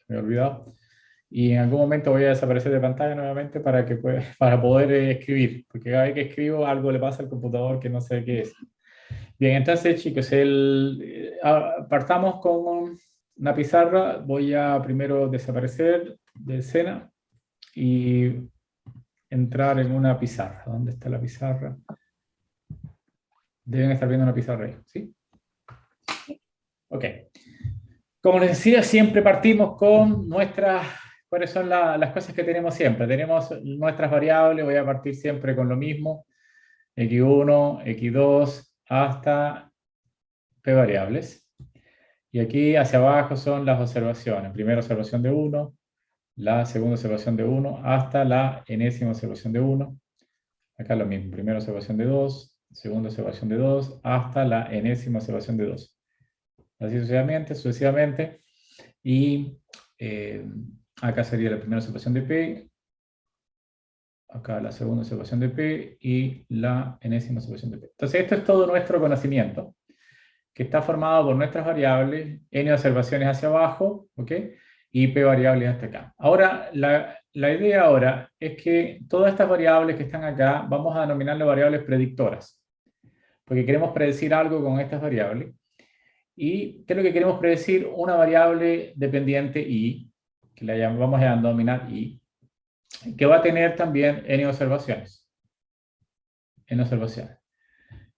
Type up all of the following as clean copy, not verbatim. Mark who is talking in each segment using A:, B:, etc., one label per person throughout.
A: me he olvidado. Y en algún momento voy a desaparecer de pantalla nuevamente para poder escribir, porque cada vez que escribo algo le pasa al computador que no sé qué es. Bien, entonces chicos, partamos con una pizarra. Voy a primero desaparecer de escena y entrar en una pizarra. ¿Dónde está la pizarra? Deben estar viendo una pizarra ahí, ¿sí? Ok. Como les decía, siempre partimos con ¿cuáles son las cosas que tenemos siempre? Tenemos nuestras variables, voy a partir siempre con lo mismo, x1, x2, hasta p variables. Y aquí hacia abajo son las observaciones. Primera observación de 1, la segunda observación de 1, hasta la enésima observación de 1. Acá lo mismo, primera observación de 2, segunda observación de 2, hasta la enésima observación de 2. Así sucesivamente. Y acá sería la primera observación de P, acá la segunda observación de P y la enésima observación de P. Entonces esto es todo nuestro conocimiento, que está formado por nuestras variables, n observaciones hacia abajo, ¿ok? Y p variables hasta acá. Ahora, la idea ahora es que todas estas variables que están acá, vamos a denominarlas variables predictoras, porque queremos predecir algo con estas variables. ¿Y qué es lo que queremos predecir? Una variable dependiente i, que la vamos a denominar i, que va a tener también n observaciones. N observaciones.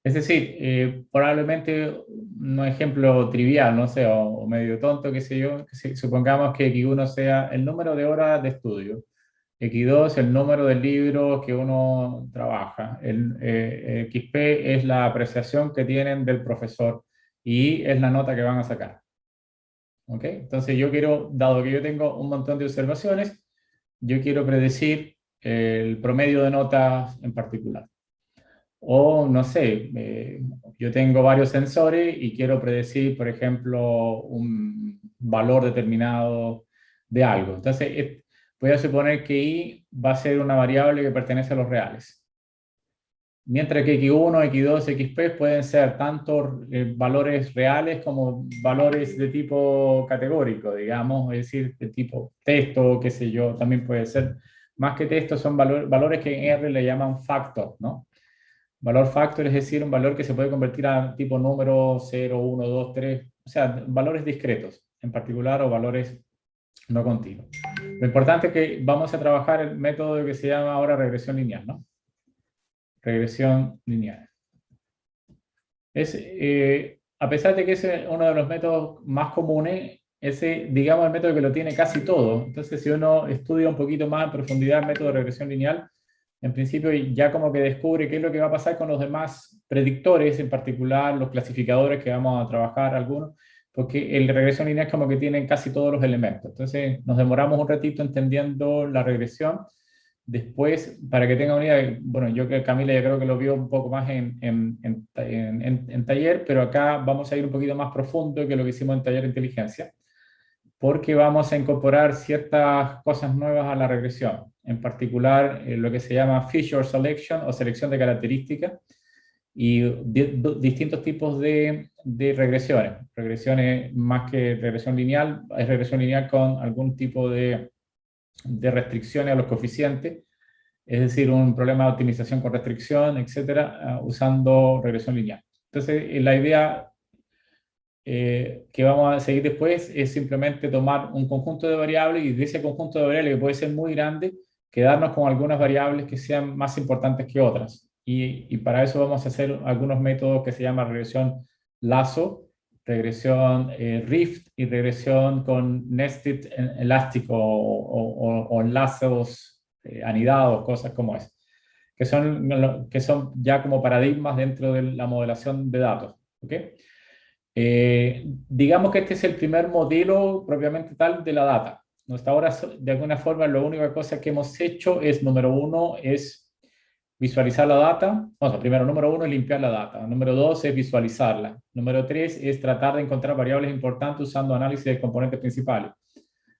A: Es decir, probablemente un ejemplo trivial, no sé, o medio tonto, qué sé yo, supongamos que x1 sea el número de horas de estudio, x2 el número de libros que uno trabaja, xp es la apreciación que tienen del profesor y es la nota que van a sacar. ¿Ok? Entonces yo quiero, dado que yo tengo un montón de observaciones, yo quiero predecir el promedio de notas en particular. O, no sé, yo tengo varios sensores y quiero predecir, por ejemplo, un valor determinado de algo. Entonces, voy a suponer que i va a ser una variable que pertenece a los reales. Mientras que x1, x2, xp pueden ser tanto valores reales como valores de tipo categórico, digamos, es decir, de tipo texto, qué sé yo, también puede ser. Más que texto son valores que en R le llaman factor, ¿no? Valor factor es decir, un valor que se puede convertir a tipo número 0, 1, 2, 3, o sea, valores discretos en particular o valores no continuos. Lo importante es que vamos a trabajar el método que se llama ahora regresión lineal, ¿no? Regresión lineal. A pesar de que es uno de los métodos más comunes, ese, digamos, el método que lo tiene casi todo. Entonces, si uno estudia un poquito más en profundidad el método de regresión lineal, en principio ya como que descubre qué es lo que va a pasar con los demás predictores, en particular los clasificadores que vamos a trabajar algunos, porque el regresión lineal es como que tienen casi todos los elementos. Entonces, nos demoramos un ratito entendiendo la regresión. Después, para que tengan una idea, bueno, yo que Camila ya creo que lo vio un poco más en taller, pero acá vamos a ir un poquito más profundo que lo que hicimos en taller de inteligencia, porque vamos a incorporar ciertas cosas nuevas a la regresión, en particular lo que se llama feature selection o selección de características y distintos tipos de regresiones. Regresiones más que regresión lineal, es regresión lineal con algún tipo de restricciones a los coeficientes, es decir, un problema de optimización con restricción, etcétera, usando regresión lineal. Entonces, la idea que vamos a seguir después es simplemente tomar un conjunto de variables y de ese conjunto de variables que puede ser muy grande, quedarnos con algunas variables que sean más importantes que otras. Y para eso vamos a hacer algunos métodos que se llaman regresión lazo, regresión Rift y regresión con nested elástico o enlazos anidados, cosas como eso, que son ya como paradigmas dentro de la modelación de datos. ¿Okay? Digamos que este es el primer modelo propiamente tal de la data. Hasta ahora, de alguna forma, la única cosa que hemos hecho es, número uno, es visualizar la data. O sea, primero, número uno es limpiar la data. Número dos es visualizarla. Número tres es tratar de encontrar variables importantes usando análisis de componentes principales.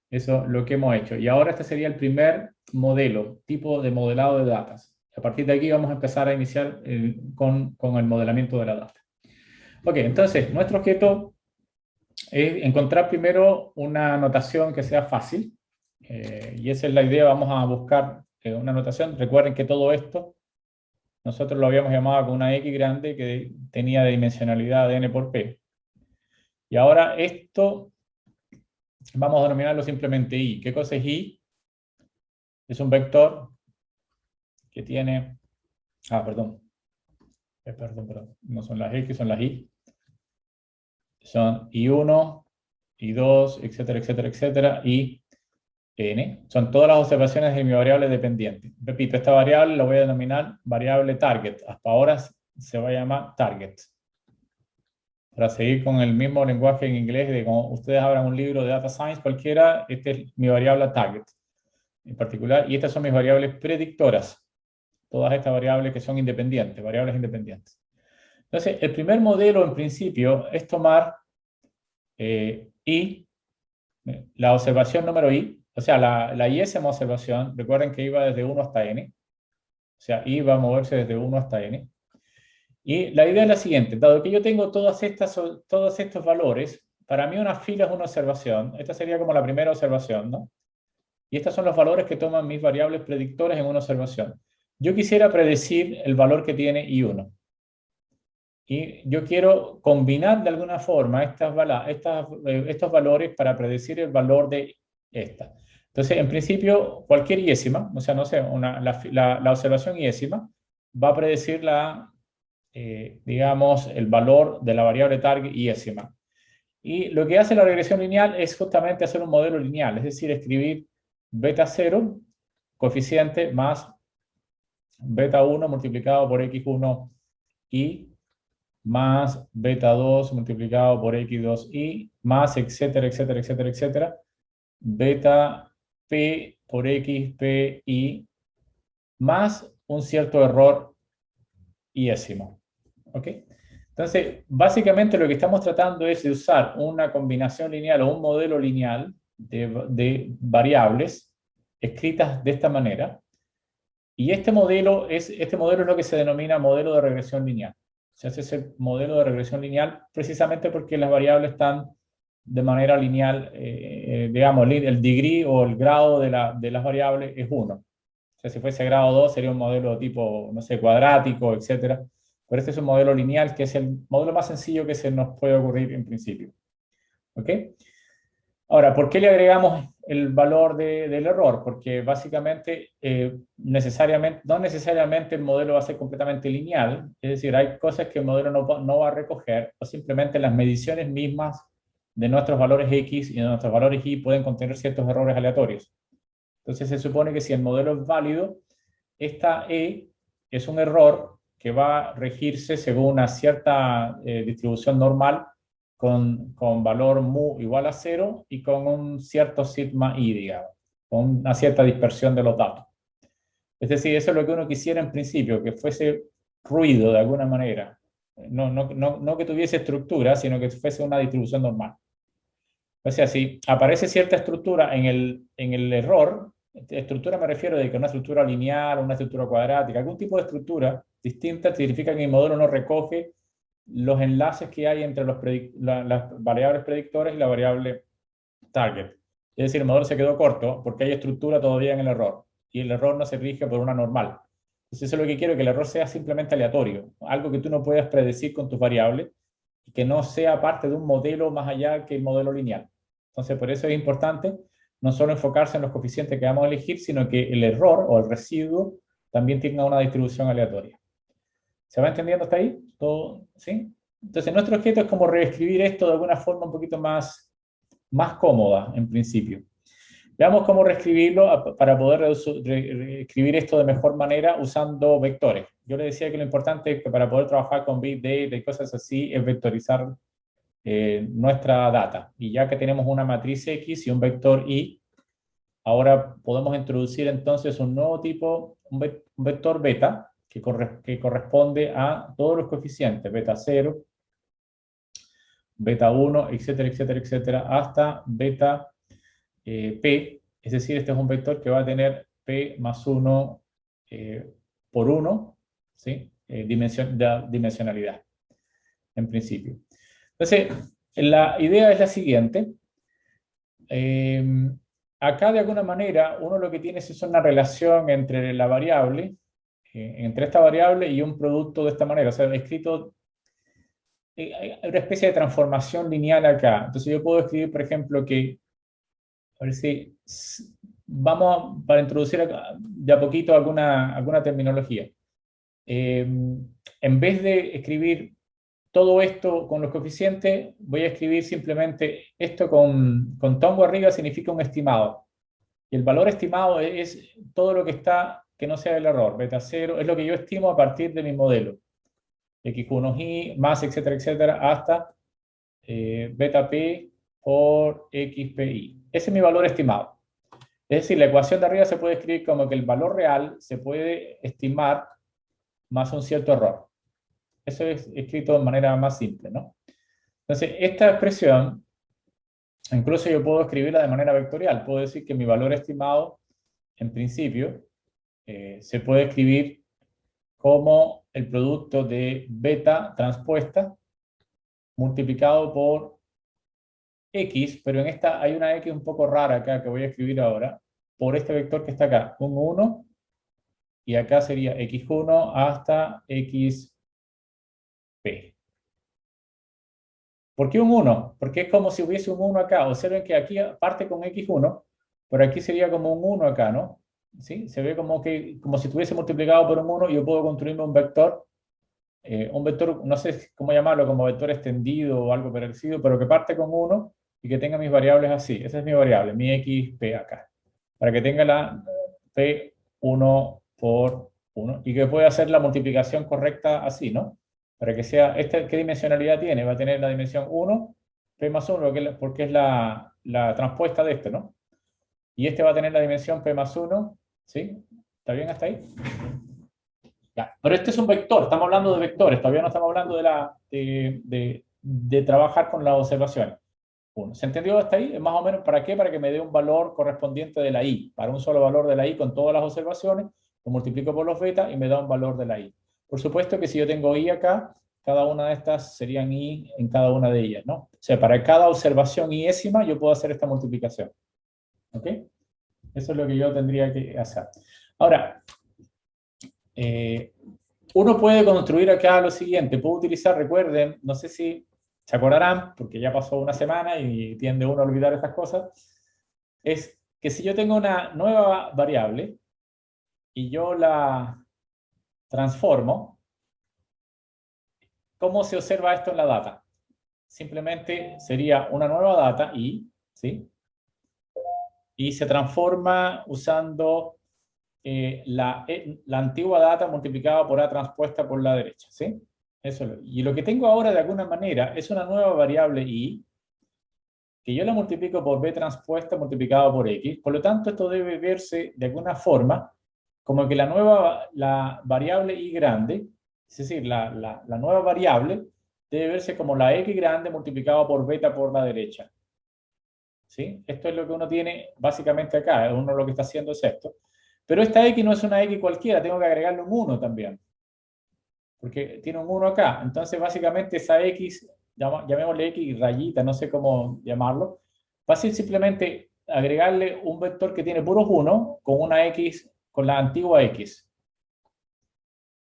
A: Eso es lo que hemos hecho. Y ahora este sería el primer modelo, tipo de modelado de datos. A partir de aquí vamos a empezar a iniciar con el modelamiento de la data. Ok, entonces, nuestro objeto es encontrar primero una notación que sea fácil, y esa es la idea. Vamos a buscar una notación. Recuerden que todo esto nosotros lo habíamos llamado con una X grande que tenía de dimensionalidad de n por p. Y ahora esto vamos a denominarlo simplemente i. ¿Qué cosa es i? Es un vector que tiene... perdón. Perdón. No son las X, son las i. Son i1, i2, etcétera, etcétera, etcétera, y n. Son todas las observaciones de mi variable dependiente. Repito, esta variable la voy a denominar variable target. Hasta ahora se va a llamar target. Para seguir con el mismo lenguaje en inglés, de como ustedes abran un libro de Data Science cualquiera, esta es mi variable target en particular, y estas son mis variables predictoras. Todas estas variables que son independientes, variables independientes. Entonces, el primer modelo en principio es tomar i, la observación número i, o sea, la i-ésima observación, recuerden que iba desde 1 hasta n, o sea, i va a moverse desde 1 hasta n. Y la idea es la siguiente: dado que yo tengo todos estos valores, para mí una fila es una observación. Esta sería como la primera observación, ¿no? Y estos son los valores que toman mis variables predictoras en una observación. Yo quisiera predecir el valor que tiene I1. Y yo quiero combinar de alguna forma estos valores para predecir el valor de esta. Entonces, en principio, cualquier iésima, o sea, no sé, la observación iésima va a predecir digamos, el valor de la variable target iésima. Y lo que hace la regresión lineal es justamente hacer un modelo lineal, es decir, escribir beta 0, coeficiente, más beta 1 multiplicado por x1 y más beta 2 multiplicado por x2y, más etcétera, etcétera, etcétera, etcétera, beta p por x, p, y, más un cierto error iésimo. ¿Ok? Entonces, básicamente lo que estamos tratando es de usar una combinación lineal o un modelo lineal de variables escritas de esta manera. Y este modelo es lo que se denomina modelo de regresión lineal. Se hace ese modelo de regresión lineal precisamente porque las variables están de manera lineal, digamos, el degree o el grado de las variables es 1. O sea, si fuese grado 2 sería un modelo tipo, no sé, cuadrático, etcétera. Pero este es un modelo lineal, que es el modelo más sencillo que se nos puede ocurrir en principio. ¿Ok? Ahora, ¿por qué le agregamos el valor del error? Porque básicamente, no necesariamente el modelo va a ser completamente lineal. Es decir, hay cosas que el modelo no va a recoger, o simplemente las mediciones mismas de nuestros valores X y de nuestros valores Y pueden contener ciertos errores aleatorios. Entonces se supone que si el modelo es válido, esta E es un error que va a regirse según una cierta distribución normal con valor mu igual a 0 y con un cierto sigma i, digamos, con una cierta dispersión de los datos. Es decir, eso es lo que uno quisiera en principio, que fuese ruido de alguna manera. No que tuviese estructura, sino que fuese una distribución normal. O sea, si aparece cierta estructura en el error, estructura me refiero de que una estructura lineal, una estructura cuadrática, algún tipo de estructura distinta significa que mi modelo no recoge los enlaces que hay entre las variables predictoras y la variable target. Es decir, el modelo se quedó corto porque hay estructura todavía en el error y el error no se rige por una normal. Entonces eso es lo que quiero, que el error sea simplemente aleatorio, algo que tú no puedas predecir con tus variables y que no sea parte de un modelo más allá que el modelo lineal. Entonces por eso es importante no solo enfocarse en los coeficientes que vamos a elegir, sino que el error o el residuo también tenga una distribución aleatoria. ¿Se va entendiendo hasta ahí? ¿Todo? ¿Sí? Entonces nuestro objeto es como reescribir esto de alguna forma un poquito más cómoda en principio. Veamos cómo reescribirlo para poder reescribir esto de mejor manera usando vectores. Yo les decía que lo importante es que para poder trabajar con Big Data y cosas así es vectorizar nuestra data. Y ya que tenemos una matriz X y un vector Y, ahora podemos introducir entonces un nuevo tipo, un vector beta, que corresponde a todos los coeficientes, beta 0, beta 1, etcétera, etcétera, etcétera, hasta beta P, es decir, este es un vector que va a tener P más 1 por 1, ¿sí? Dimensionalidad, en principio. Entonces, La idea es la siguiente. Acá, de alguna manera, uno lo que tiene es una relación entre la variable, entre esta variable y un producto de esta manera. O sea, he escrito hay una especie de transformación lineal acá. Entonces yo puedo escribir, por ejemplo, que, a ver si vamos para introducir de a poquito alguna terminología. En vez de escribir todo esto con los coeficientes, voy a escribir simplemente esto con tongo arriba significa un estimado. Y el valor estimado es todo lo que está, que no sea el error. Beta 0 es lo que yo estimo a partir de mi modelo. X1i más, etcétera, etcétera, hasta beta p por xpi. Ese es mi valor estimado. Es decir, la ecuación de arriba se puede escribir como que el valor real se puede estimar más un cierto error. Eso es escrito de manera más simple, ¿no? Entonces, esta expresión, incluso yo puedo escribirla de manera vectorial. Puedo decir que mi valor estimado, en principio, se puede escribir como el producto de beta transpuesta multiplicado por x, pero en esta hay una x un poco rara acá que voy a escribir ahora, por este vector que está acá, un 1, y acá sería x1 hasta xp. ¿Por qué un 1? Porque es como si hubiese un 1 acá. Observen que aquí parte con x1, pero aquí sería como un 1 acá, ¿no? ¿Sí? Se ve como si tuviese multiplicado por un 1 y yo puedo construirme un vector, no sé cómo llamarlo, como vector extendido o algo parecido, pero que parte con 1 y que tenga mis variables así. Esa es mi variable, mi xp acá. Para que tenga la p1 por 1 y que pueda hacer la multiplicación correcta así, ¿no? Para que sea, ¿qué dimensionalidad tiene? Va a tener la dimensión 1, p más 1, porque es la transpuesta de este, ¿no? Y este va a tener la dimensión p más 1, ¿sí? ¿Está bien hasta ahí? Ya. Pero este es un vector, estamos hablando de vectores, todavía no estamos hablando de trabajar con las observaciones. Uno. ¿Se entendió hasta ahí? Más o menos, ¿para qué? Para que me dé un valor correspondiente de la i. Para un solo valor de la i con todas las observaciones, lo multiplico por los beta y me da un valor de la i. Por supuesto que si yo tengo i acá, cada una de estas serían i en cada una de ellas, ¿no? O sea, para cada observación iésima yo puedo hacer esta multiplicación. ¿Ok? Eso es lo que yo tendría que hacer. Ahora, uno puede construir acá lo siguiente. Puedo utilizar, recuerden, no sé si se acordarán, porque ya pasó una semana y tiende uno a olvidar estas cosas, es que si yo tengo una nueva variable y yo la transformo, ¿cómo se observa esto en la data? Simplemente sería una nueva data ¿sí? Y se transforma usando la antigua data multiplicada por A transpuesta por la derecha, ¿sí? Y lo que tengo ahora de alguna manera es una nueva variable i, que yo la multiplico por b transpuesta multiplicado por x, por lo tanto esto debe verse de alguna forma como que la variable y grande, es decir, la nueva variable debe verse como la x grande multiplicado por beta por la derecha. ¿Sí? Esto es lo que uno tiene básicamente acá, uno lo que está haciendo es esto. Pero esta x no es una x cualquiera, tengo que agregarle un 1 también, porque tiene un 1 acá. Entonces, básicamente esa x, llamémosle x rayita, no sé cómo llamarlo, va a ser simplemente agregarle un vector que tiene puros 1 con una x, con la antigua x.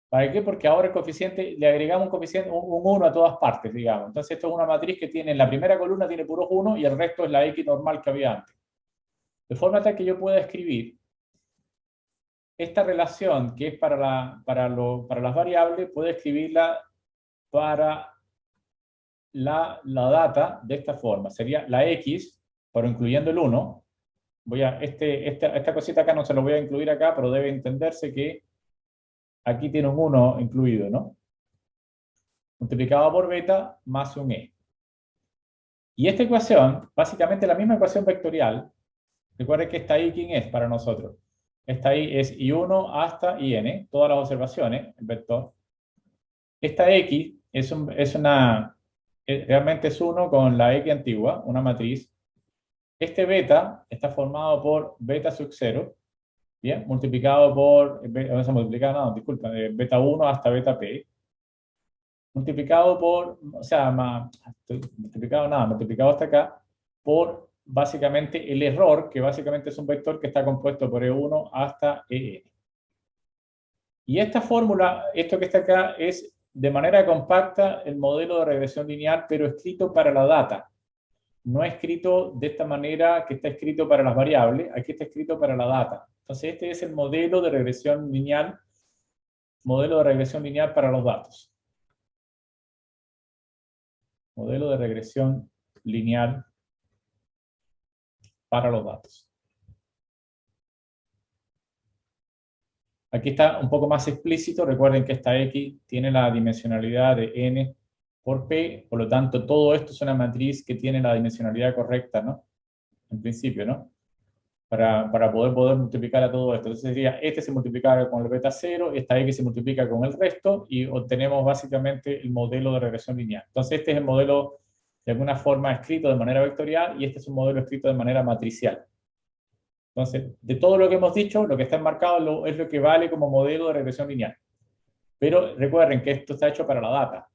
A: ¿Para qué? Porque ahora el coeficiente, le agregamos un coeficiente, un 1 a todas partes, digamos. Entonces esto es una matriz que tiene, en la primera columna tiene puros 1 y el resto es la x normal que había antes. De forma tal que yo pueda escribir esta relación que es para las variables, puedo escribirla para la data de esta forma. Sería la x, pero incluyendo el 1. Esta cosita acá no se lo voy a incluir acá, pero debe entenderse que aquí tiene un 1 incluido, ¿no? Multiplicado por beta más un e. Y esta ecuación, básicamente la misma ecuación vectorial, recuerden que esta i, ¿quién es para nosotros? Esta i es i1 hasta in, todas las observaciones, el vector. Esta x realmente es 1 con la x antigua, una matriz. Este beta está formado por beta sub 0, ¿bien? Multiplicado por, no se multiplica, no, disculpa, beta 1 hasta beta p. multiplicado por, o sea, multiplicado hasta acá, por básicamente el error, que básicamente es un vector que está compuesto por E1 hasta En. Y esta fórmula, esto que está acá, es de manera compacta el modelo de regresión lineal, pero escrito para la data. No escrito de esta manera que está escrito para las variables, aquí está escrito para la data. Entonces este es el modelo de regresión lineal para los datos. Modelo de regresión lineal para los datos. Aquí está un poco más explícito. Recuerden que esta X tiene la dimensionalidad de N por P, por lo tanto todo esto es una matriz que tiene la dimensionalidad correcta, ¿no? En principio, ¿no? Para poder multiplicar a todo esto. Entonces sería, este se multiplica con el beta 0, esta X se multiplica con el resto y obtenemos básicamente el modelo de regresión lineal. Entonces este es el modelo de alguna forma escrito de manera vectorial y este es un modelo escrito de manera matricial. Entonces, de todo lo que hemos dicho, lo que está enmarcado es lo que vale como modelo de regresión lineal. Pero recuerden que esto está hecho para la data.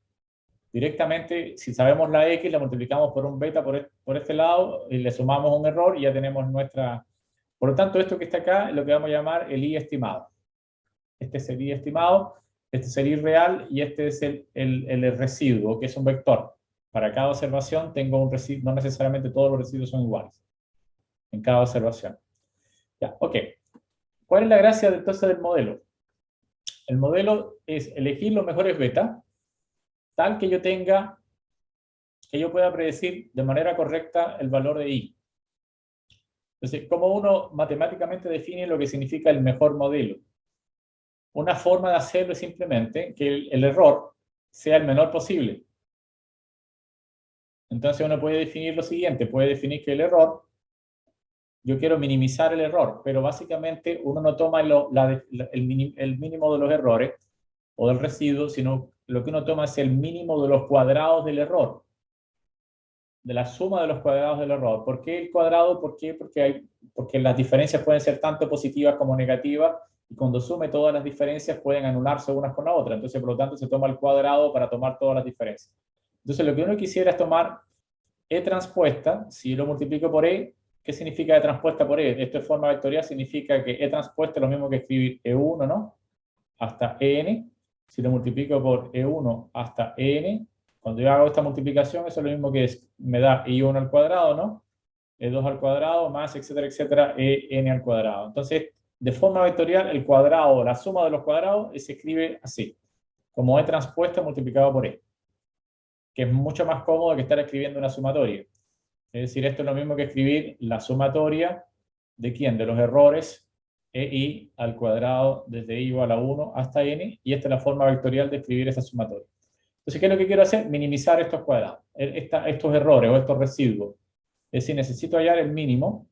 A: Directamente, si sabemos la X, la multiplicamos por un beta por este lado y le sumamos un error y ya tenemos nuestra... Por lo tanto, esto que está acá es lo que vamos a llamar el I estimado. Este es el I estimado, este es el I real y este es el residuo, que es un vector. Para cada observación tengo un residuo, no necesariamente todos los residuos son iguales en cada observación. Ya, ok. ¿Cuál es la gracia entonces del modelo? El modelo es elegir los mejores beta, tal que yo pueda predecir de manera correcta el valor de I. Entonces, ¿cómo uno matemáticamente define lo que significa el mejor modelo? Una forma de hacerlo es simplemente que el error sea el menor posible. Entonces uno puede definir lo siguiente, puede definir que el error, yo quiero minimizar el error, pero básicamente uno no toma el mínimo de los errores o del residuo, sino lo que uno toma es el mínimo de los cuadrados del error, de la suma de los cuadrados del error. ¿Por qué el cuadrado? ¿Por qué? Porque las diferencias pueden ser tanto positivas como negativas, y cuando sume todas las diferencias pueden anularse unas con la otra. Entonces, por lo tanto, se toma el cuadrado para tomar todas las diferencias. Entonces, lo que uno quisiera es tomar E transpuesta, si lo multiplico por E, ¿qué significa E transpuesta por E? Esto de forma vectorial significa que E transpuesta es lo mismo que escribir E1, ¿no? Hasta En. Si lo multiplico por E1 hasta En, cuando yo hago esta multiplicación, eso es lo mismo que me da I1 al cuadrado, ¿no? E2 al cuadrado, más, etcétera, etcétera, En al cuadrado. Entonces, de forma vectorial, el cuadrado, la suma de los cuadrados, se escribe así, como E transpuesta multiplicado por E, que es mucho más cómodo que estar escribiendo una sumatoria. Es decir, esto es lo mismo que escribir la sumatoria de ¿quién? De los errores EI al cuadrado desde I igual a 1 hasta N, y esta es la forma vectorial de escribir esa sumatoria. Entonces, ¿qué es lo que quiero hacer? Minimizar estos cuadrados, estos errores o estos residuos. Es decir, necesito hallar el mínimo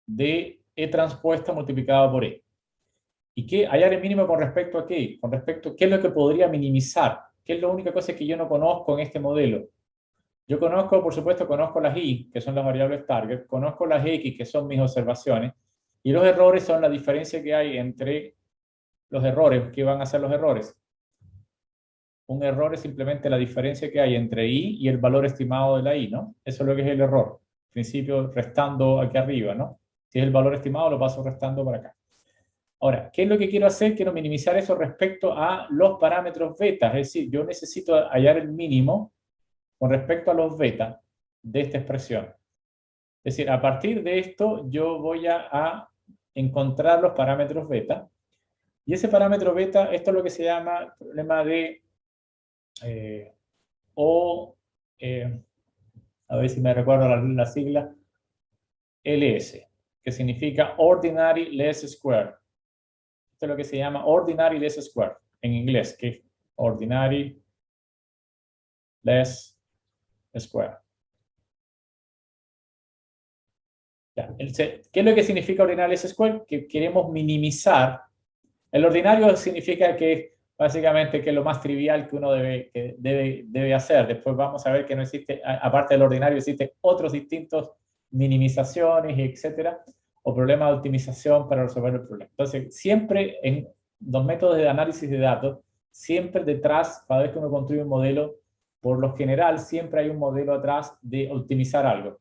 A: de E transpuesta multiplicado por E. ¿Y qué? Hallar el mínimo con respecto a qué? Con respecto a qué es lo que podría minimizar. ¿Qué es la única cosa que yo no conozco en este modelo? Yo conozco, por supuesto, conozco las Y, que son las variables target, conozco las X, que son mis observaciones, y los errores son la diferencia que hay entre los errores. ¿Qué van a ser los errores? Un error es simplemente la diferencia que hay entre I y el valor estimado de la I, ¿no? Eso es lo que es el error. En principio, restando aquí arriba, ¿no? Si es el valor estimado, lo paso restando para acá. Ahora, ¿qué es lo que quiero hacer? Quiero minimizar eso respecto a los parámetros beta. Es decir, yo necesito hallar el mínimo con respecto a los beta de esta expresión. Es decir, a partir de esto yo voy a encontrar los parámetros beta. Y ese parámetro beta, esto es lo que se llama problema de a ver si me recuerdo la sigla, LS, que significa Ordinary Least Square. Esto es lo que se llama Ordinary Least Square en inglés, que es Ordinary Least Square. Ya, ¿qué es lo que significa Ordinary Least Square? Que queremos minimizar. El ordinario significa que básicamente que es lo más trivial que uno debe hacer. Después vamos a ver que no existe, aparte del ordinario, existen otros distintos minimizaciones, etcétera, o problemas de optimización para resolver el problema. Entonces, siempre en los métodos de análisis de datos, siempre detrás, cada vez que uno construye un modelo, por lo general siempre hay un modelo atrás de optimizar algo.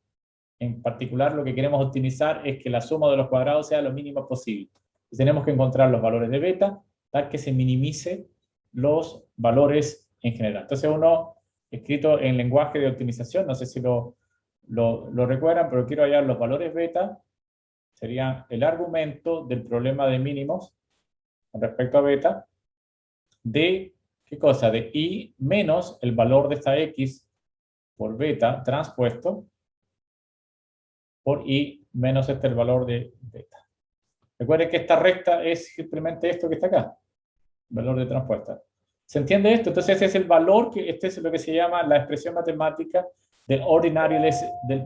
A: En particular, lo que queremos optimizar es que la suma de los cuadrados sea lo mínimo posible. Entonces, tenemos que encontrar los valores de beta, tal que se minimice los valores en general. Entonces, uno, escrito en lenguaje de optimización, no sé si lo recuerdan, pero quiero hallar los valores beta, sería el argumento del problema de mínimos con respecto a beta, de, ¿qué cosa? De i menos el valor de esta x por beta transpuesto por i menos el valor de beta. Recuerden que esta recta es simplemente esto que está acá, valor de transpuesta. ¿Se entiende esto? Entonces ese es el valor, este es lo que se llama la expresión matemática del ordinary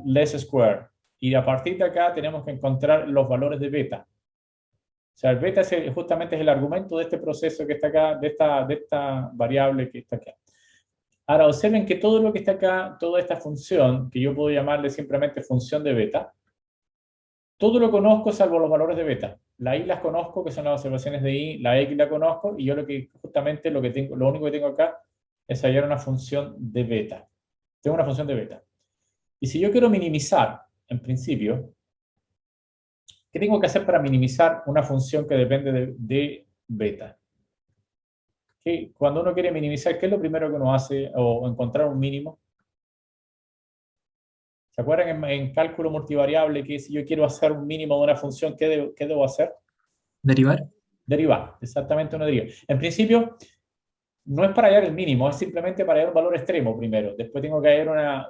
A: less square. Y a partir de acá tenemos que encontrar los valores de beta. O sea, el beta justamente es el argumento de este proceso que está acá, de esta variable que está acá. Ahora, observen que todo lo que está acá, toda esta función, que yo puedo llamarle simplemente función de beta, todo lo conozco salvo los valores de beta. La y las conozco, que son las observaciones de y, la x la conozco, y yo justamente lo único que tengo acá es hallar una función de beta. Tengo una función de beta. Y si yo quiero minimizar, en principio, ¿qué tengo que hacer para minimizar una función que depende de beta? Cuando uno quiere minimizar, ¿qué es lo primero que uno hace? O encontrar un mínimo. ¿Se acuerdan en cálculo multivariable que si yo quiero hacer un mínimo de una función, ¿qué debo hacer?
B: Derivar.
A: Derivar, exactamente una deriva. En principio, no es para hallar el mínimo, es simplemente para hallar un valor extremo primero. Después tengo que hallar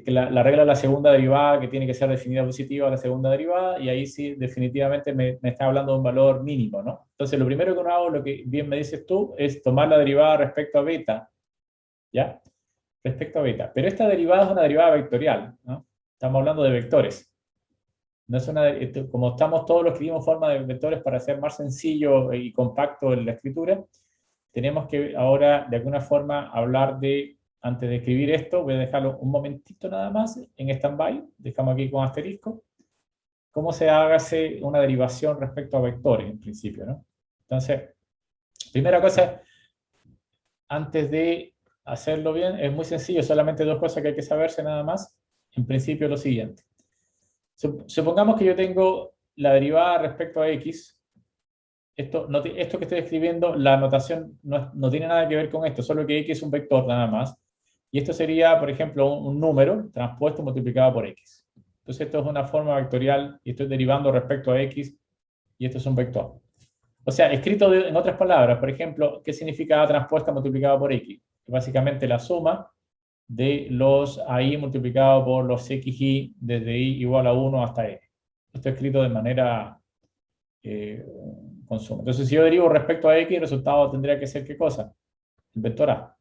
A: la regla de la segunda derivada, que tiene que ser definida positiva la segunda derivada, y ahí sí definitivamente me está hablando de un valor mínimo, ¿no? Entonces lo primero que uno hago, lo que bien me dices tú, es tomar la derivada respecto a beta, ¿ya? Respecto a beta. Pero esta derivada es una derivada vectorial, ¿no? Estamos hablando de vectores. No es como estamos todos los que escribimos forma de vectores para hacer más sencillo y compacto en la escritura, tenemos que ahora de alguna forma hablar de, antes de escribir esto, voy a dejarlo un momentito nada más en stand-by, dejamos aquí con asterisco, cómo se hace una derivación respecto a vectores en principio, ¿no? Entonces, primera cosa, antes de hacerlo bien, es muy sencillo, solamente dos cosas que hay que saberse nada más. En principio lo siguiente. Supongamos que yo tengo la derivada respecto a x. Esto que estoy escribiendo, la notación no tiene nada que ver con esto, solo que x es un vector nada más. Y esto sería, por ejemplo, un número transpuesto multiplicado por x. Entonces esto es una forma vectorial y estoy derivando respecto a x y esto es un vector. O sea, escrito en otras palabras, por ejemplo, ¿qué significa a transpuesta multiplicada por x? Básicamente la suma de los AI multiplicado por los xy desde i igual a 1 hasta n. Esto escrito de manera consumo. Entonces, si yo derivo respecto a x, el resultado tendría que ser ¿qué cosa? El vector a.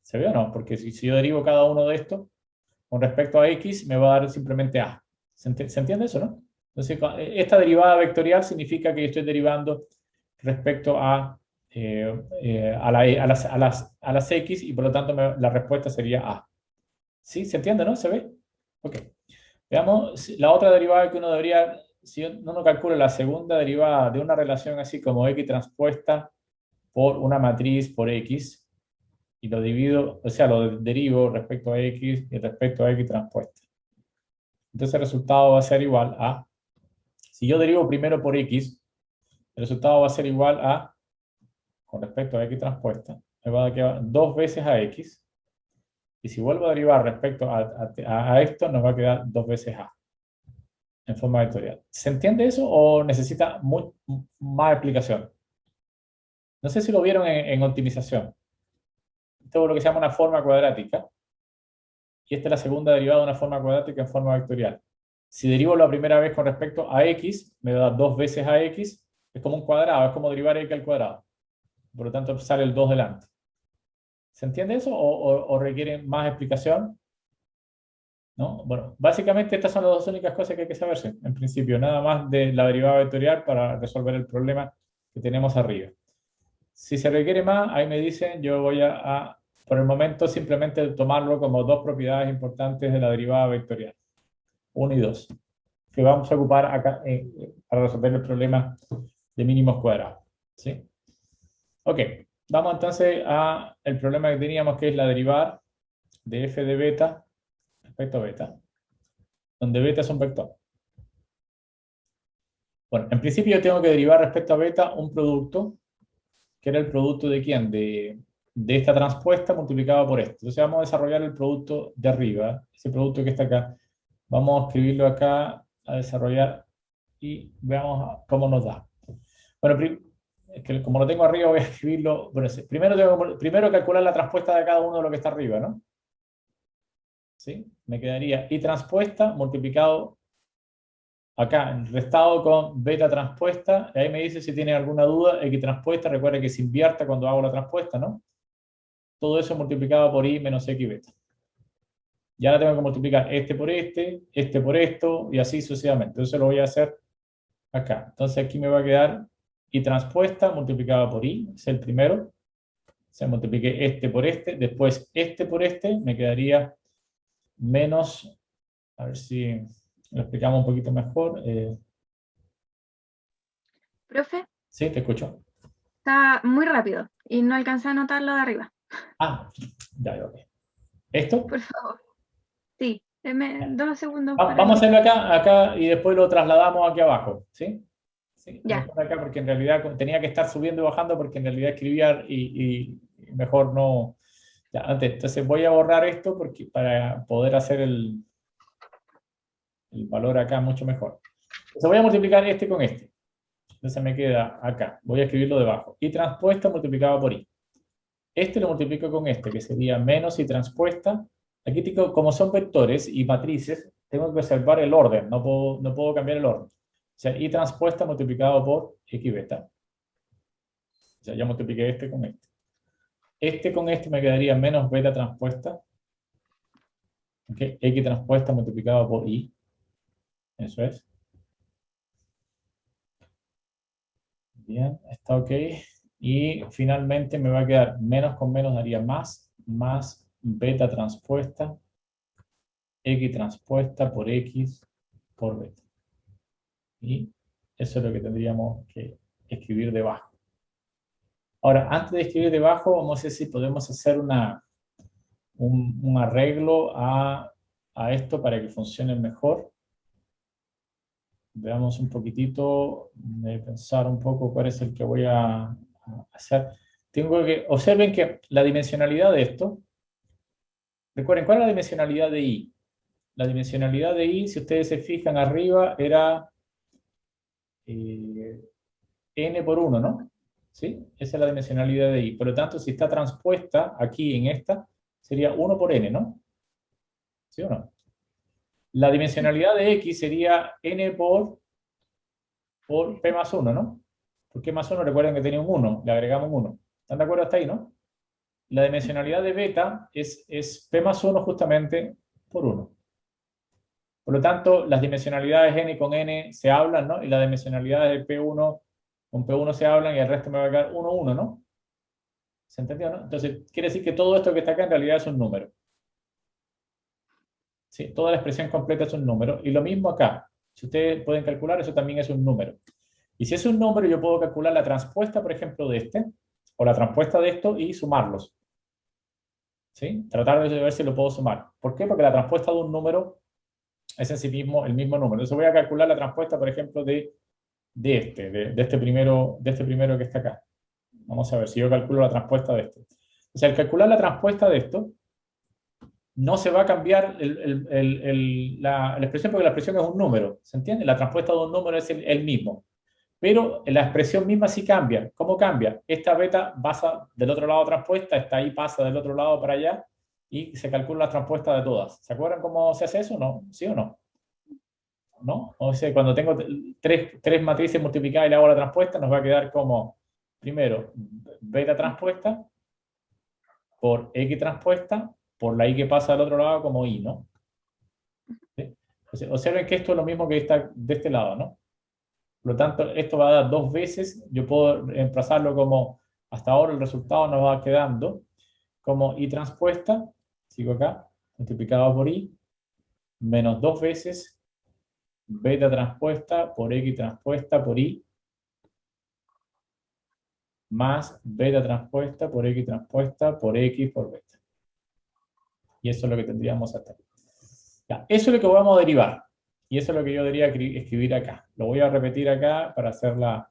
A: ¿Se ve o no? Porque si yo derivo cada uno de estos con respecto a x, me va a dar simplemente a. ¿Se entiende eso, no? Entonces, esta derivada vectorial significa que yo estoy derivando respecto a las x y por lo tanto la respuesta sería a. ¿Sí? ¿Se entiende, no? ¿Se ve? Ok. Veamos la otra derivada que uno debería, si uno calcula la segunda derivada de una relación así como x transpuesta por una matriz por x, y lo divido, o sea, lo derivo respecto a x y respecto a x transpuesta. Entonces el resultado va a ser igual a, si yo derivo primero por x, el resultado va a ser igual a, con respecto a x transpuesta, me va a quedar 2 veces a x, y si vuelvo a derivar respecto a esto, nos va a quedar 2 veces a, en forma vectorial. ¿Se entiende eso o necesita más explicación? No sé si lo vieron en optimización. Esto es lo que se llama una forma cuadrática, y esta es la segunda derivada de una forma cuadrática en forma vectorial. Si derivo la primera vez con respecto a x, me da 2 veces a x, es como un cuadrado, es como derivar x al cuadrado. Por lo tanto, sale el 2 delante. ¿Se entiende eso o requiere más explicación? ¿No? Bueno, básicamente estas son las dos únicas cosas que hay que saberse, en principio, nada más de la derivada vectorial para resolver el problema que tenemos arriba. Si se requiere más, ahí me dicen, yo voy por el momento, simplemente tomarlo como dos propiedades importantes de la derivada vectorial. 1 y 2, que vamos a ocupar acá para resolver el problema de mínimos cuadrados. ¿Sí? Ok, vamos entonces a el problema que teníamos, que es la derivada de f de beta respecto a beta, donde beta es un vector. Bueno, en principio yo tengo que derivar respecto a beta un producto, que era el producto de ¿quién? De esta transpuesta multiplicado por esto. Entonces vamos a desarrollar el producto de arriba, ese producto que está acá. Vamos a escribirlo acá, a desarrollar, y veamos cómo nos da. Bueno, es que como lo tengo arriba voy a escribirlo. Bueno, primero calcular la transpuesta de cada uno de lo que está arriba, ¿no? ¿Sí? Me quedaría y transpuesta multiplicado acá, restado con beta transpuesta. Y ahí me dice si tiene alguna duda. X transpuesta, recuerda que se invierta cuando hago la transpuesta, ¿no? Todo eso multiplicado por y menos x beta. Y ahora tengo que multiplicar este por esto, y así sucesivamente. Entonces lo voy a hacer acá. Entonces aquí me va a quedar y transpuesta multiplicado por y, es el primero. Se multiplique este por este, después este por este, me quedaría menos, a ver si lo explicamos un poquito mejor.
B: Profe,
A: Sí, te escucho.
B: está muy rápido y no alcancé a anotar lo de arriba.
A: Ah, ya, ok. ¿Esto?
B: Por favor. Sí, deme 2 segundos para
A: Vamos a hacerlo
B: anotar.
A: acá y después lo trasladamos aquí abajo, ¿sí? Sí,
B: Ya,
A: mejor acá porque en realidad tenía que estar subiendo y bajando porque en realidad escribía y mejor no. Ya, antes, entonces voy a borrar esto porque para poder hacer el valor acá mucho mejor. Entonces voy a multiplicar este con este. Entonces me queda acá. Voy a escribirlo debajo. Y transpuesta multiplicado por y. Este lo multiplico con este, que sería menos y transpuesta. Aquí tengo, como son vectores y matrices, tengo que observar el orden, no puedo cambiar el orden. O sea, y transpuesta multiplicado por x beta. O sea, ya multipliqué este con este. Este con este me quedaría menos beta transpuesta. ¿Okay? X transpuesta multiplicado por y. Eso es. Bien, está ok. Y finalmente me va a quedar menos con menos daría más beta transpuesta, x transpuesta por x por beta. Y eso es lo que tendríamos que escribir debajo. Ahora, antes de escribir debajo, vamos a ver si podemos hacer un arreglo a esto para que funcione mejor. Veamos un poquitito, de pensar un poco cuál es el que voy a hacer. Observen que la dimensionalidad de esto, recuerden, ¿cuál es la dimensionalidad de I? La dimensionalidad de I, si ustedes se fijan arriba, era n por 1, ¿no? ¿Sí? Esa es la dimensionalidad de I. Por lo tanto, si está transpuesta aquí en esta, sería 1 por n, ¿no? ¿Sí o no? La dimensionalidad de X sería n por P más 1, ¿no? ¿Por qué más 1? Recuerden que tenía un 1, le agregamos un 1. ¿Están de acuerdo hasta ahí, no? La dimensionalidad de beta es P más 1 justamente por 1. Por lo tanto, las dimensionalidades n con n se hablan, ¿no? Y las dimensionalidades de P1 con P1 se hablan y el resto me va a quedar 1, 1, ¿no? ¿Se entendió, no? Entonces, quiere decir que todo esto que está acá en realidad es un número. ¿Sí? Toda la expresión completa es un número. Y lo mismo acá. Si ustedes pueden calcular, eso también es un número. Y si es un número, yo puedo calcular la transpuesta, por ejemplo, de este, o la transpuesta de esto y sumarlos. ¿Sí? Tratar de ver si lo puedo sumar. ¿Por qué? Porque la transpuesta de un número es en sí mismo el mismo número. Entonces voy a calcular la transpuesta, por ejemplo, de este primero que está acá. Vamos a ver si yo calculo la transpuesta de esto. O sea, al calcular la transpuesta de esto, no se va a cambiar la expresión porque la expresión es un número. ¿Se entiende? La transpuesta de un número es el mismo. Pero la expresión misma sí cambia. ¿Cómo cambia? Esta beta pasa del otro lado transpuesta, esta ahí pasa del otro lado para allá y se calcula la transpuesta de todas. ¿Se acuerdan cómo se hace eso? ¿No? ¿Sí o no? ¿No? O sea, cuando tengo tres matrices multiplicadas y le hago la transpuesta, nos va a quedar como, primero, beta transpuesta por x transpuesta por la y que pasa al otro lado como y, ¿no? ¿Sí? Entonces, observen que esto es lo mismo que está de este lado, ¿no? Por lo tanto, esto va a dar 2 veces. Yo puedo reemplazarlo como, hasta ahora el resultado nos va quedando como y transpuesta, sigo acá, multiplicado por y, menos 2 veces beta transpuesta por x transpuesta por y, más beta transpuesta por X transpuesta por X por beta. Y eso es lo que tendríamos hasta aquí. Ya, eso es lo que vamos a derivar. Y eso es lo que yo debería escribir acá. Lo voy a repetir acá para hacer la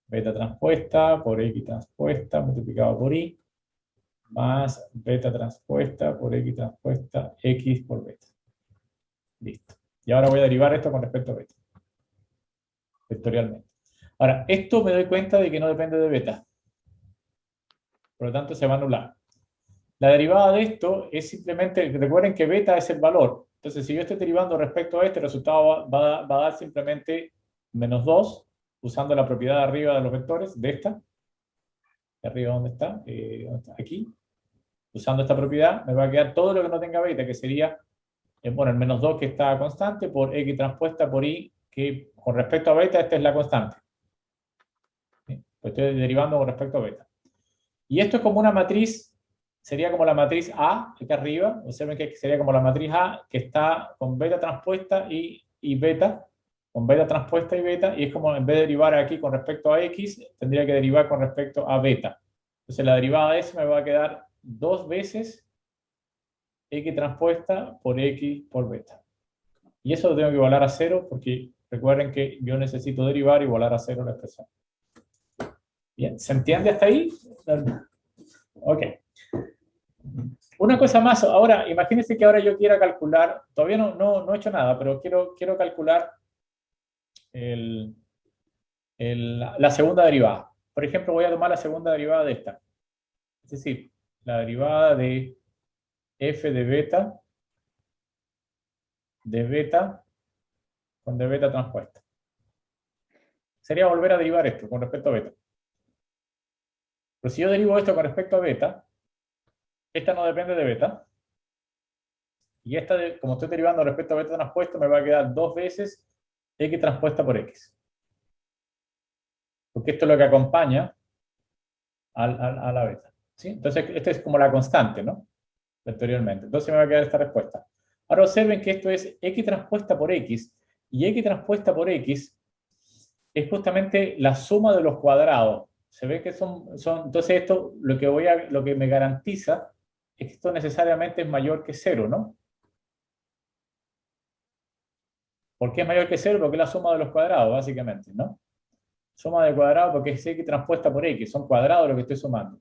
A: beta transpuesta por X transpuesta multiplicado por Y más beta transpuesta por X transpuesta X por beta. Listo. Y ahora voy a derivar esto con respecto a beta. Vectorialmente. Ahora, esto me doy cuenta de que no depende de beta. Por lo tanto, se va a anular. La derivada de esto es simplemente, recuerden que beta es el valor. Entonces, si yo estoy derivando respecto a este, el resultado va a dar simplemente menos 2, usando la propiedad de arriba de los vectores, de esta. De arriba, ¿dónde está? ¿Dónde está? Aquí. Usando esta propiedad, me va a quedar todo lo que no tenga beta, que sería, bueno, el menos 2 que está constante por X transpuesta por Y, que con respecto a beta, esta es la constante. ¿Sí? Pues estoy derivando con respecto a beta. Y esto es como una matriz, sería como la matriz A, acá arriba, observen que sería como la matriz A, que está con beta transpuesta y beta, con beta transpuesta y beta, y es como en vez de derivar aquí con respecto a X, tendría que derivar con respecto a beta. Entonces la derivada de eso me va a quedar 2 veces X transpuesta por X por beta. Y eso lo tengo que igualar a 0, porque recuerden que yo necesito derivar y igualar a 0 la expresión. Bien, ¿se entiende hasta ahí? Ok. Una cosa más, ahora, imagínense que ahora yo quiera calcular, todavía no he hecho nada, pero quiero calcular la segunda derivada. Por ejemplo, voy a tomar la segunda derivada de esta. Es decir, la derivada de f de beta con de beta transpuesta. Sería volver a derivar esto con respecto a beta. Pero si yo derivo esto con respecto a beta, esta no depende de beta. Y esta, como estoy derivando respecto a beta transpuesta, me va a quedar 2 veces X transpuesta por X. Porque esto es lo que acompaña a la beta. ¿Sí? Entonces, esta es como la constante, ¿no? Vectorialmente. Entonces me va a quedar esta respuesta. Ahora observen que esto es X transpuesta por X, y X transpuesta por X es justamente la suma de los cuadrados. Se ve que entonces esto lo que me garantiza es que esto necesariamente es mayor que 0, ¿no? ¿Por qué es mayor que 0? Porque es la suma de los cuadrados, básicamente, ¿no? Suma de cuadrados porque es X transpuesta por X, son cuadrados lo que estoy sumando.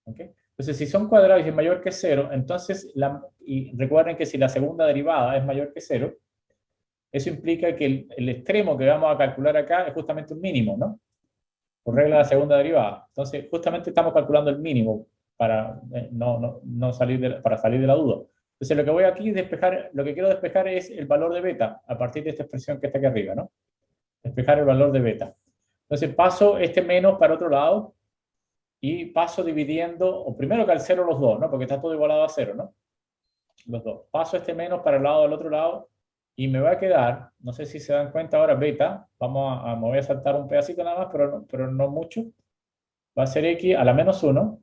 A: ¿Okay? Entonces, si son cuadrados y es mayor que 0, entonces, y recuerden que si la segunda derivada es mayor que 0, eso implica que el extremo que vamos a calcular acá es justamente un mínimo, ¿no? Por regla de la segunda derivada. Entonces, justamente estamos calculando el mínimo para, para salir de la duda. Entonces, lo que voy aquí a despejar, lo que quiero despejar es el valor de beta, a partir de esta expresión que está aquí arriba, ¿no? Despejar el valor de beta. Entonces, paso este menos para otro lado, y paso dividiendo, o primero que al 0 los dos, ¿no? Porque está todo igualado a 0, ¿no? Los dos. Paso este menos para el lado del otro lado, y me va a quedar, no sé si se dan cuenta ahora, beta, me voy a saltar un pedacito nada más, pero no mucho, va a ser X a la menos 1,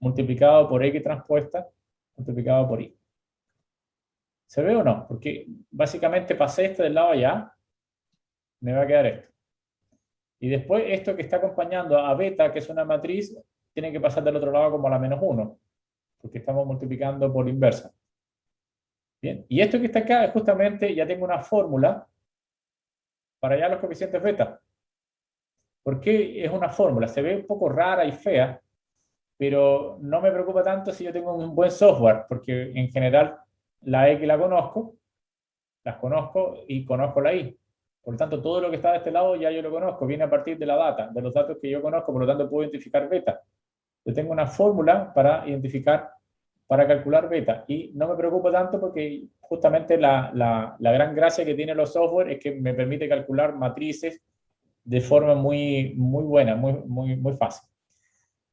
A: multiplicado por X transpuesta, multiplicado por Y. ¿Se ve o no? Porque básicamente pasé esto del lado allá, me va a quedar esto. Y después esto que está acompañando a beta, que es una matriz, tiene que pasar del otro lado como a la menos 1, porque estamos multiplicando por inversa. Bien, y esto que está acá es justamente, ya tengo una fórmula para hallar los coeficientes beta. ¿Por qué es una fórmula? Se ve un poco rara y fea, pero no me preocupa tanto si yo tengo un buen software, porque en general la X las conozco y conozco la Y. Por lo tanto, todo lo que está de este lado ya yo lo conozco, viene a partir de la data, de los datos que yo conozco, por lo tanto puedo identificar beta. Yo tengo una fórmula para calcular beta, y no me preocupo tanto porque justamente la gran gracia que tiene los software es que me permite calcular matrices de forma muy buena, muy fácil.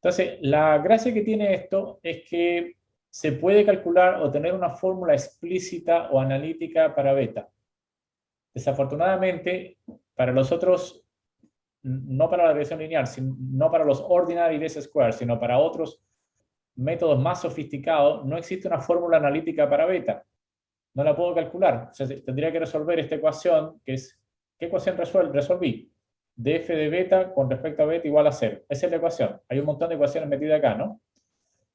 A: Entonces, la gracia que tiene esto es que se puede calcular o tener una fórmula explícita o analítica para beta. Desafortunadamente, para los otros, no para la regresión lineal, no para los ordinary least squares, sino para otros métodos más sofisticados, no existe una fórmula analítica para beta. No la puedo calcular. O sea, tendría que resolver esta ecuación, que es, ¿qué ecuación resolví? df de beta con respecto a beta igual a 0. Esa es la ecuación. Hay un montón de ecuaciones metidas acá, ¿no?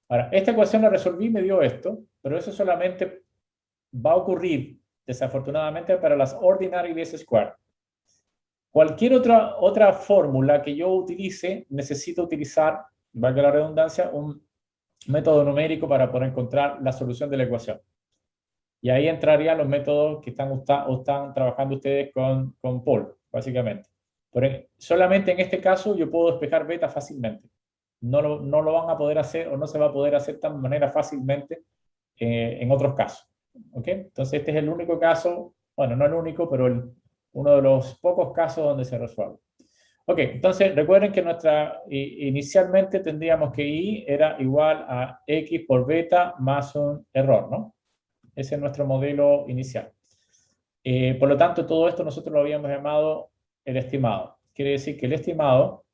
A: Ahora, esta ecuación la resolví y me dio esto, pero eso solamente va a ocurrir, desafortunadamente, para las ordinary least square. Cualquier otra fórmula que yo utilice, necesito utilizar, valga la redundancia, un método numérico para poder encontrar la solución de la ecuación. Y ahí entrarían los métodos que están trabajando ustedes con Paul, básicamente. Solamente en este caso yo puedo despejar beta fácilmente. No lo van a poder hacer o no se va a poder hacer de tal manera fácilmente en otros casos. ¿Okay? Entonces este es el único caso, bueno, no el único, pero uno de los pocos casos donde se resuelve. Ok, entonces recuerden que inicialmente tendríamos que y era igual a x por beta más un error, ¿no? Ese es nuestro modelo inicial. Por lo tanto, todo esto nosotros lo habíamos llamado el estimado. Quiere decir que el estimado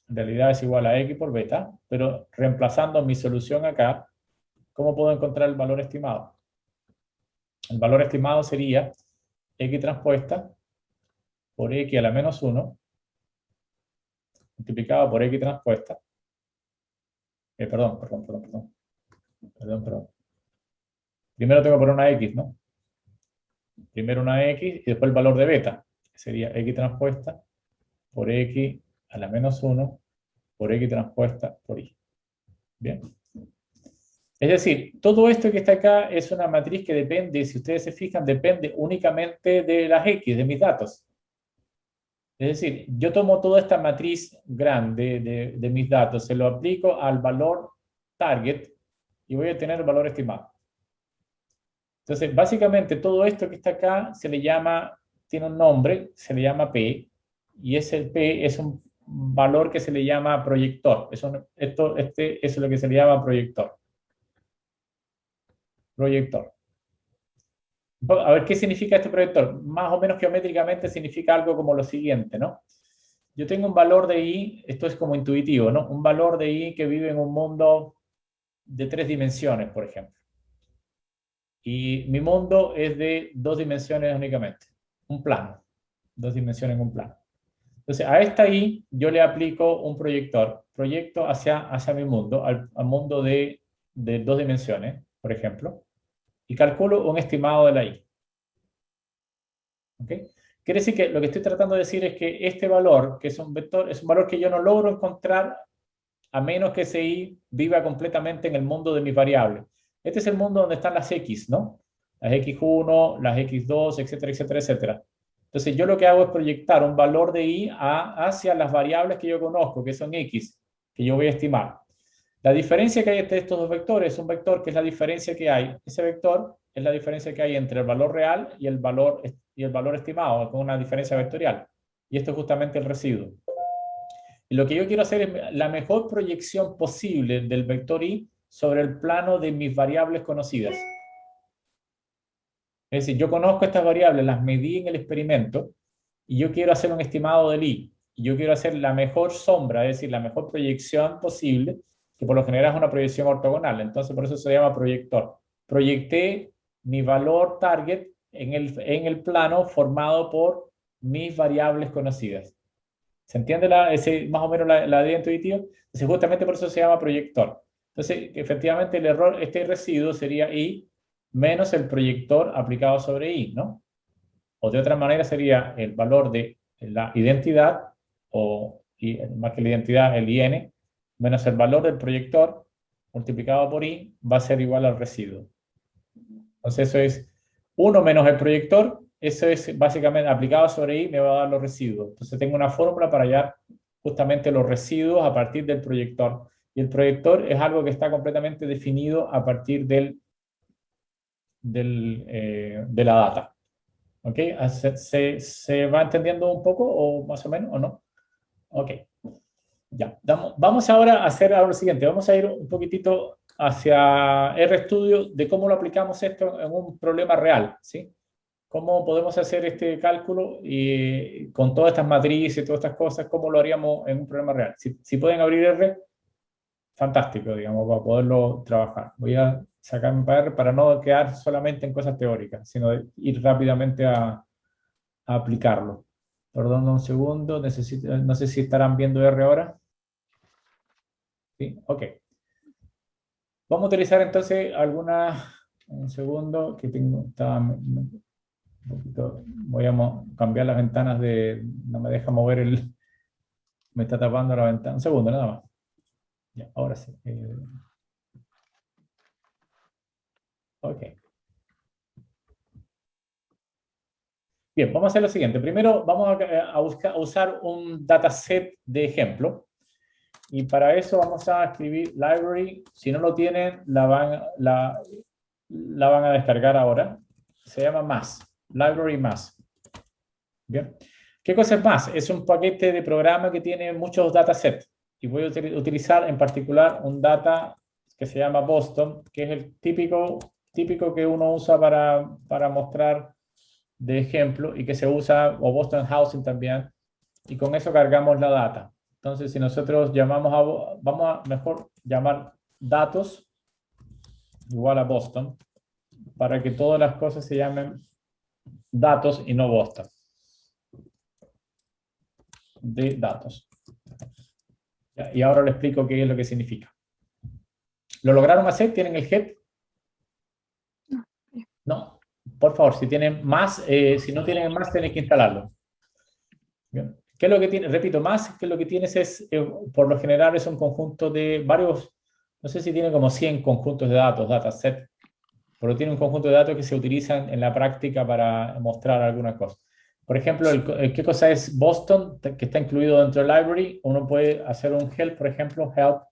A: en realidad es igual a x por beta, pero reemplazando mi solución acá, ¿cómo puedo encontrar el valor estimado? El valor estimado sería x transpuesta por x a la menos 1 multiplicado por x transpuesta. Perdón. Primero tengo que poner una x, ¿no? Primero una x y después el valor de beta, que sería x transpuesta por x a la menos 1 por x transpuesta por y. Bien. Es decir, todo esto que está acá es una matriz que depende, si ustedes se fijan, depende únicamente de las x, de mis datos. Es decir, yo tomo toda esta matriz grande de mis datos, se lo aplico al valor target y voy a tener el valor estimado. Entonces, básicamente todo esto que está acá se le llama, tiene un nombre, se le llama P, y ese P es un valor que se le llama proyector. Eso es lo que se le llama proyector. Proyector. A ver, ¿qué significa este proyector? Más o menos geométricamente significa algo como lo siguiente, ¿no? Yo tengo un valor de I, esto es como intuitivo, ¿no? Un valor de I que vive en un mundo de 3 dimensiones, por ejemplo. Y mi mundo es de 2 dimensiones únicamente. Un plano. 2 dimensiones en un plano. Entonces, a esta I yo le aplico un proyector. Proyecto hacia mi mundo, al mundo de 2 dimensiones, por ejemplo. Y calculo un estimado de la I. ¿Ok? Quiere decir que lo que estoy tratando de decir es que este valor, que es un vector, es un valor que yo no logro encontrar a menos que ese i viva completamente en el mundo de mis variables. Este es el mundo donde están las x, ¿no? Las x1, las x2, etcétera, etcétera, etcétera. Entonces yo lo que hago es proyectar un valor de i hacia las variables que yo conozco, que son x, que yo voy a estimar. La diferencia que hay entre estos dos vectores es un vector que es la diferencia que hay. Ese vector es la diferencia que hay entre el valor real y el valor estimado, con una diferencia vectorial. Y esto es justamente el residuo. Y lo que yo quiero hacer es la mejor proyección posible del vector i sobre el plano de mis variables conocidas. Es decir, yo conozco estas variables, las medí en el experimento, y yo quiero hacer un estimado del i. Y yo quiero hacer la mejor sombra, es decir, la mejor proyección posible, que por lo general es una proyección ortogonal. Entonces, por eso se llama proyector. Proyecté mi valor target en el plano formado por mis variables conocidas. ¿Se entiende más o menos la idea intuitiva? Entonces, justamente por eso se llama proyector. Entonces, efectivamente, el error, este residuo sería i menos el proyector aplicado sobre i, ¿no? O de otra manera sería el valor de la identidad, más que la identidad, el IN, menos el valor del proyector multiplicado por i va a ser igual al residuo. Entonces, eso es 1 menos el proyector. Eso es básicamente aplicado sobre i, me va a dar los residuos. Entonces tengo una fórmula para hallar justamente los residuos a partir del proyector. Y el proyector es algo que está completamente definido a partir de la data. ¿Ok? ¿Se va entendiendo un poco o más o menos o no? Ok. Ya. Vamos ahora a hacer lo siguiente. Vamos a ir un poquitito hacia RStudio de cómo lo aplicamos esto en un problema real, ¿sí? ¿Cómo podemos hacer este cálculo y con todas estas matrices y todas estas cosas, cómo lo haríamos en un problema real? Si pueden abrir R, fantástico, digamos, para poderlo trabajar. Voy a sacar mi R para no quedar solamente en cosas teóricas, sino ir rápidamente a aplicarlo. Perdón un segundo, no sé si estarán viendo R ahora. Sí, ok. Vamos a utilizar entonces un segundo, que tengo, un poquito, voy a cambiar las ventanas no me deja mover me está tapando la ventana. Un segundo, nada más. Ya, ahora sí. Ok. Bien, vamos a hacer lo siguiente. Primero vamos a usar un dataset de ejemplo. Y para eso vamos a escribir library. Si no lo tienen, la van a descargar ahora. Se llama más. Library más. Bien. ¿Qué cosa es más? Es un paquete de programa que tiene muchos datasets. Y voy a utilizar en particular un data que se llama Boston, que es el típico que uno usa para mostrar de ejemplo y que se usa, o Boston Housing también, y con eso cargamos la data. Entonces, si nosotros vamos a mejor llamar datos igual a Boston, para que todas las cosas se llamen datos y no Boston. De datos. Y ahora le explico qué es lo que significa. ¿Lo lograron hacer? ¿Tienen el head? No. Por favor, si tienen más, si no tienen más, tienen que instalarlo. Bien. ¿Qué es lo que tiene? Repito, más que lo que tienes es, por lo general, es un conjunto de varios, no sé si tiene como 100 conjuntos de datos, dataset, pero tiene un conjunto de datos que se utilizan en la práctica para mostrar alguna cosa. Por ejemplo, ¿qué cosa es Boston? Que está incluido dentro del library. Uno puede hacer un help, por ejemplo, help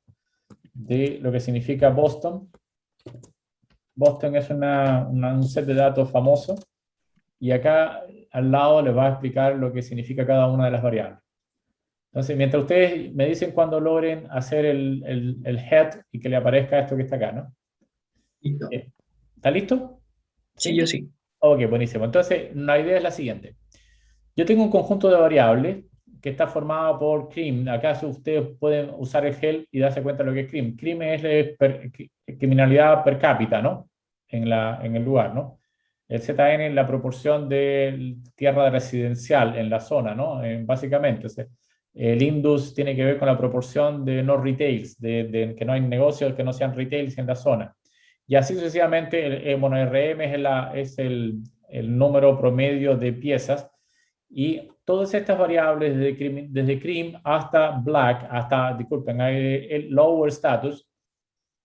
A: de lo que significa Boston. Boston es un set de datos famoso. Y acá al lado les va a explicar lo que significa cada una de las variables. Entonces, mientras ustedes me dicen cuando logren hacer el head y que le aparezca esto que está acá, ¿no?
C: Listo.
A: ¿Está listo?
C: Sí, yo sí.
A: Ok, buenísimo. Entonces, la idea es la siguiente. Yo tengo un conjunto de variables que está formado por CRIM. Acá ustedes pueden usar el help y darse cuenta de lo que es CRIM. CRIM es criminalidad per cápita, ¿no? En el lugar, ¿no? El ZN es la proporción de tierra residencial en la zona, ¿no? Básicamente, o sea, el Indus tiene que ver con la proporción de no retails, de que no hay negocios que no sean retails en la zona. Y así sucesivamente, bueno, RM es el número promedio de piezas y todas estas variables, desde CRIM hasta Black, disculpen, el Lower Status,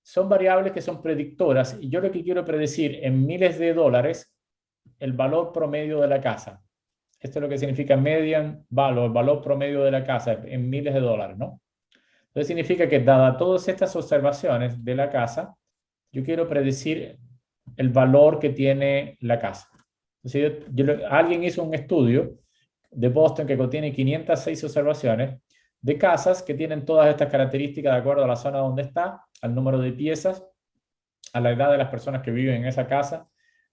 A: son variables que son predictoras. Y yo lo que quiero predecir en miles de dólares el valor promedio de la casa. Esto es lo que significa median value, el valor promedio de la casa en miles de dólares, ¿no? Entonces significa que dada todas estas observaciones de la casa, yo quiero predecir el valor que tiene la casa. Entonces, alguien hizo un estudio de Boston que contiene 506 observaciones de casas que tienen todas estas características de acuerdo a la zona donde está, al número de piezas, a la edad de las personas que viven en esa casa,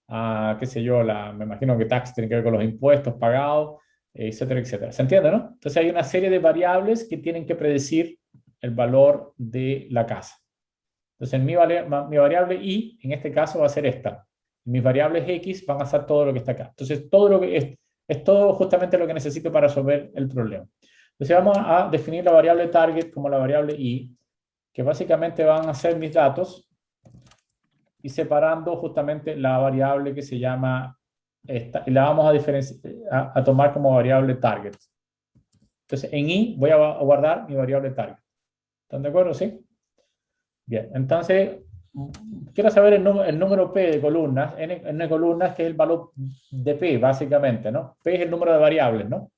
A: a, qué sé yo, me imagino que tax tiene que ver con los impuestos pagados, etcétera, etcétera. ¿Se entiende, no? Entonces hay una serie de variables que tienen que predecir el valor de la casa. Entonces mi variable y, en este caso, va a ser esta. Mis variables x van a ser todo lo que está acá. Entonces todo lo que es todo justamente lo que necesito para resolver el problema. Entonces vamos a definir la variable target como la variable i, que básicamente van a ser mis datos, y separando justamente la variable que se llama esta, y la vamos a tomar como variable target. Entonces en i voy a guardar mi variable target. ¿Están de acuerdo? ¿Sí? Bien, entonces quiero saber el número P de columnas, n columnas, que es el valor de P, básicamente, ¿no? P es el número de variables, ¿no?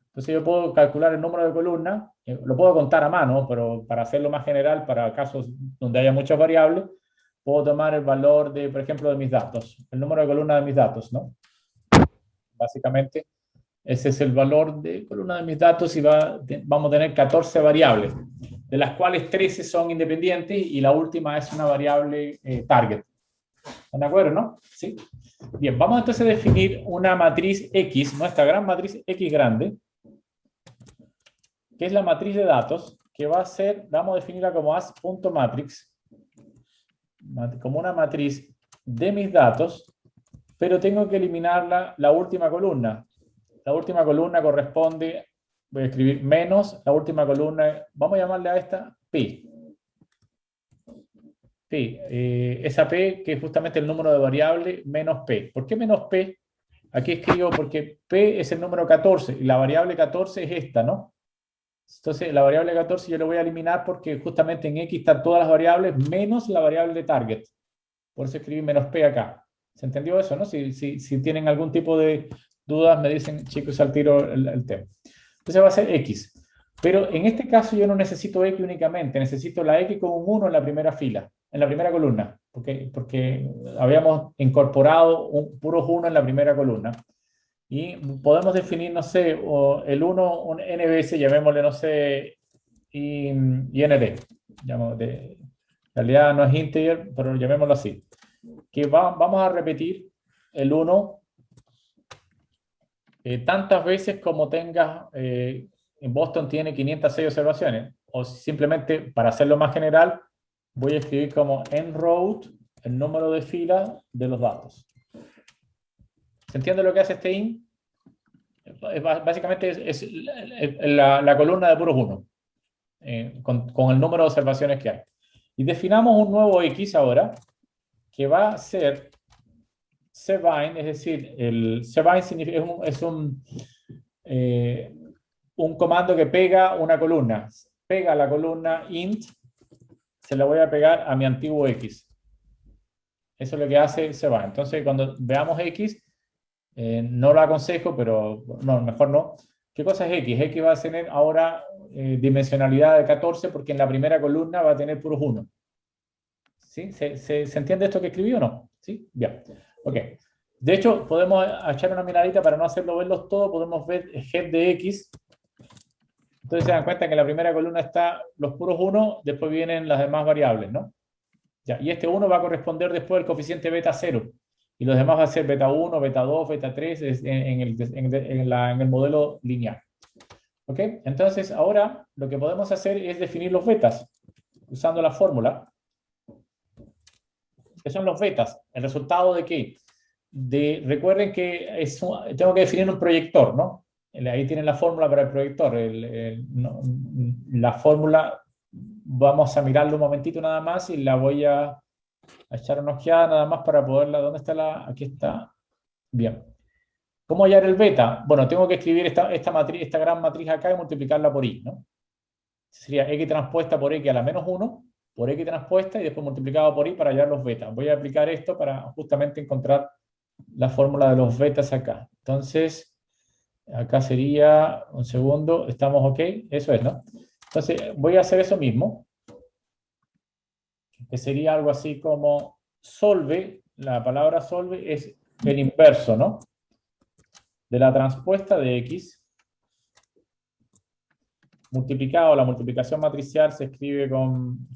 A: Entonces yo puedo calcular el número de columnas, lo puedo contar a mano, pero para hacerlo más general, para casos donde haya muchas variables, puedo tomar el valor de, por ejemplo, de mis datos, el número de columnas de mis datos, ¿no? Básicamente, ese es el valor de columna de mis datos y vamos a tener 14 variables, de las cuales 13 son independientes y la última es una variable target. ¿Están de acuerdo, no? Sí. Bien, vamos entonces a definir una matriz X, nuestra gran matriz X grande, que es la matriz de datos, que va a ser, vamos a definirla como as.matrix, como una matriz de mis datos, pero tengo que eliminar la última columna. la última columna corresponde, voy a escribir menos, la última columna, vamos a llamarle a esta pi. Pi, esa p que es justamente el número de variable menos p. ¿Por qué menos p? Aquí escribo porque p es el número 14 y la variable 14 es esta, ¿no? Entonces la variable 14 yo la voy a eliminar porque justamente en x están todas las variables menos la variable de target. Por eso escribí menos p acá. ¿Se entendió eso, no? Si tienen algún tipo de dudas, me dicen, chicos, al tiro el tema. Entonces va a ser x. Pero en este caso yo no necesito x únicamente, necesito la x con un 1 en la primera fila, en la primera columna, porque habíamos incorporado puros 1 en la primera columna. Y podemos definir, no sé, el 1, un nbs, llamémosle, no sé, int, en realidad no es integer, pero llamémoslo así. Que vamos a repetir el 1 tantas veces como tengas, en Boston tiene 506 observaciones, o simplemente, para hacerlo más general, voy a escribir como nrow el número de filas de los datos. ¿Se entiende lo que hace este int? Básicamente es la columna de puros 1, con el número de observaciones que hay. Y definamos un nuevo x ahora, que va a ser cbind, es decir, el cbind es un comando que pega una columna. Pega la columna int, se la voy a pegar a mi antiguo x. Eso es lo que hace cbind. Entonces, cuando veamos x, no lo aconsejo, pero no, mejor no. ¿Qué cosa es x? X va a tener ahora dimensionalidad de 14 porque en la primera columna va a tener puros 1. ¿Sí? ¿Se entiende esto que escribí o no? ¿Sí? Bien. Ok. De hecho, podemos echar una miradita para no hacerlo verlos todos. Podemos ver head de x. Entonces se dan cuenta que en la primera columna está los puros 1, después vienen las demás variables, ¿no? Ya, y este 1 va a corresponder después al coeficiente beta 0. Y los demás va a ser beta 1, beta 2, beta 3 en el modelo lineal. ¿Ok? Entonces, ahora lo que podemos hacer es definir los betas usando la fórmula. ¿Qué son los betas? ¿El resultado de qué? Recuerden que tengo que definir un proyector, ¿no? Ahí tienen la fórmula para el proyector. La fórmula, vamos a mirarlo un momentito nada más y la voy a echar una ojeada nada más para poderla. ¿Dónde está la? Aquí está. Bien. ¿Cómo hallar el beta? Bueno, tengo que escribir esta gran matriz acá y multiplicarla por i, ¿no? Sería x transpuesta por x a la menos 1, por x transpuesta y después multiplicado por i para hallar los betas. Voy a aplicar esto para justamente encontrar la fórmula de los betas acá. Entonces, acá sería, un segundo, estamos ok, eso es, ¿no? Entonces, voy a hacer eso mismo, que sería algo así como solve, la palabra solve es el inverso, ¿no? De la transpuesta de x, multiplicado, la multiplicación matricial se escribe con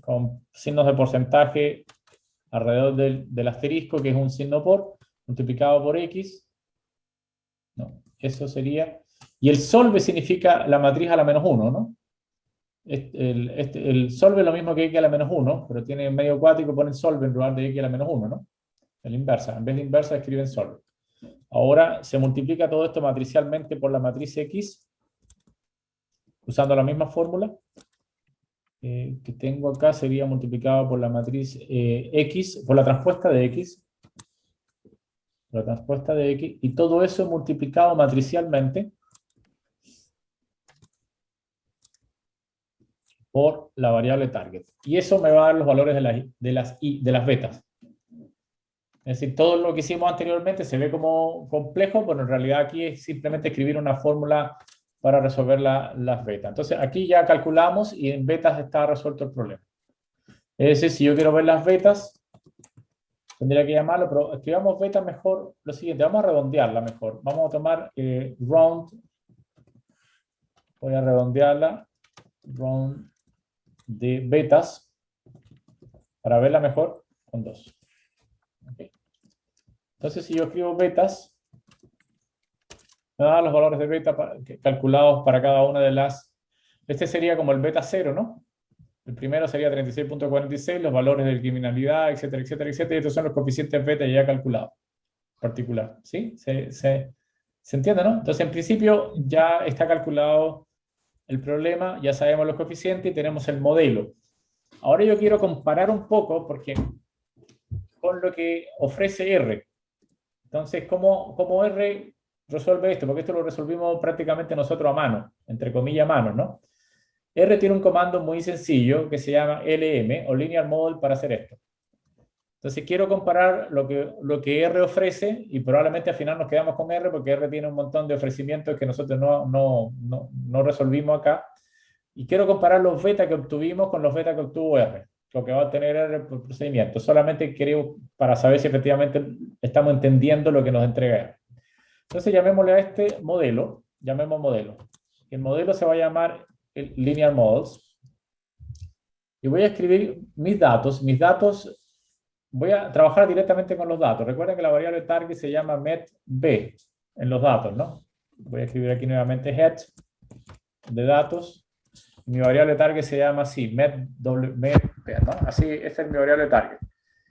A: signos de porcentaje alrededor del asterisco, que es un signo por, multiplicado por x. No, eso sería. Y el solve significa la matriz a la menos 1, ¿no? El solve es lo mismo que x a la menos 1, pero tiene medio cuático, ponen solve en lugar de x a la menos 1, ¿no? El inversa. En vez de inversa escriben solve. Ahora se multiplica todo esto matricialmente por la matriz x, usando la misma fórmula que tengo acá, sería multiplicado por la matriz x, por la transpuesta de x, y todo eso multiplicado matricialmente por la variable target. Y eso me va a dar los valores de las betas. Es decir, todo lo que hicimos anteriormente se ve como complejo, pero en realidad aquí es simplemente escribir una fórmula para resolver las betas. Entonces aquí ya calculamos y en betas está resuelto el problema. Es decir, si yo quiero ver las betas, tendría que llamarlo, pero escribamos beta mejor lo siguiente, vamos a redondearla mejor. Vamos a tomar round, voy a redondearla, round de betas, para verla mejor con 2. Okay. Entonces, si yo escribo betas, me da los valores de beta calculados para cada una de las... Este sería como el beta 0, ¿no? El primero sería 36.46, los valores de criminalidad, etcétera. Y estos son los coeficientes beta ya calculados. Particular, ¿sí? ¿Se entiende, no? Entonces, en principio, ya está calculado el problema, ya sabemos los coeficientes y tenemos el modelo. Ahora yo quiero comparar un poco, porque con lo que ofrece R. Entonces, ¿cómo R resuelve esto? Porque esto lo resolvimos prácticamente nosotros a mano, entre comillas a mano, ¿no? R tiene un comando muy sencillo que se llama LM o Linear Model para hacer esto. Entonces quiero comparar lo que R ofrece y probablemente al final nos quedamos con R porque R tiene un montón de ofrecimientos que nosotros no resolvimos acá. Y quiero comparar los beta que obtuvimos con los beta que obtuvo R, lo que va a obtener R por procedimiento. Solamente quiero para saber si efectivamente estamos entendiendo lo que nos entrega R. Entonces llamémosle a este modelo, llamemos modelo. El modelo se va a llamar el Linear Models. Y voy a escribir mis datos. Mis datos, voy a trabajar directamente con los datos. Recuerden que la variable target se llama metB en los datos, ¿no? Voy a escribir aquí nuevamente head de datos. Mi variable target se llama así, met, ¿no? Así, esta es mi variable target.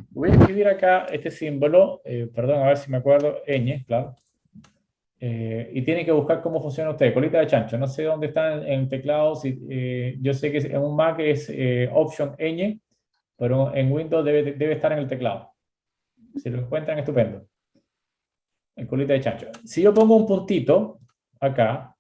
A: Voy a escribir acá este símbolo, perdón, a ver si me acuerdo, ñ, claro. Y tiene que buscar cómo funciona usted, colita de chancho. No sé dónde está en el teclado, yo sé que en un Mac es Option ñ, pero en Windows debe estar en el teclado. Si lo encuentran, estupendo. En colita de chancho. Si yo pongo un puntito acá,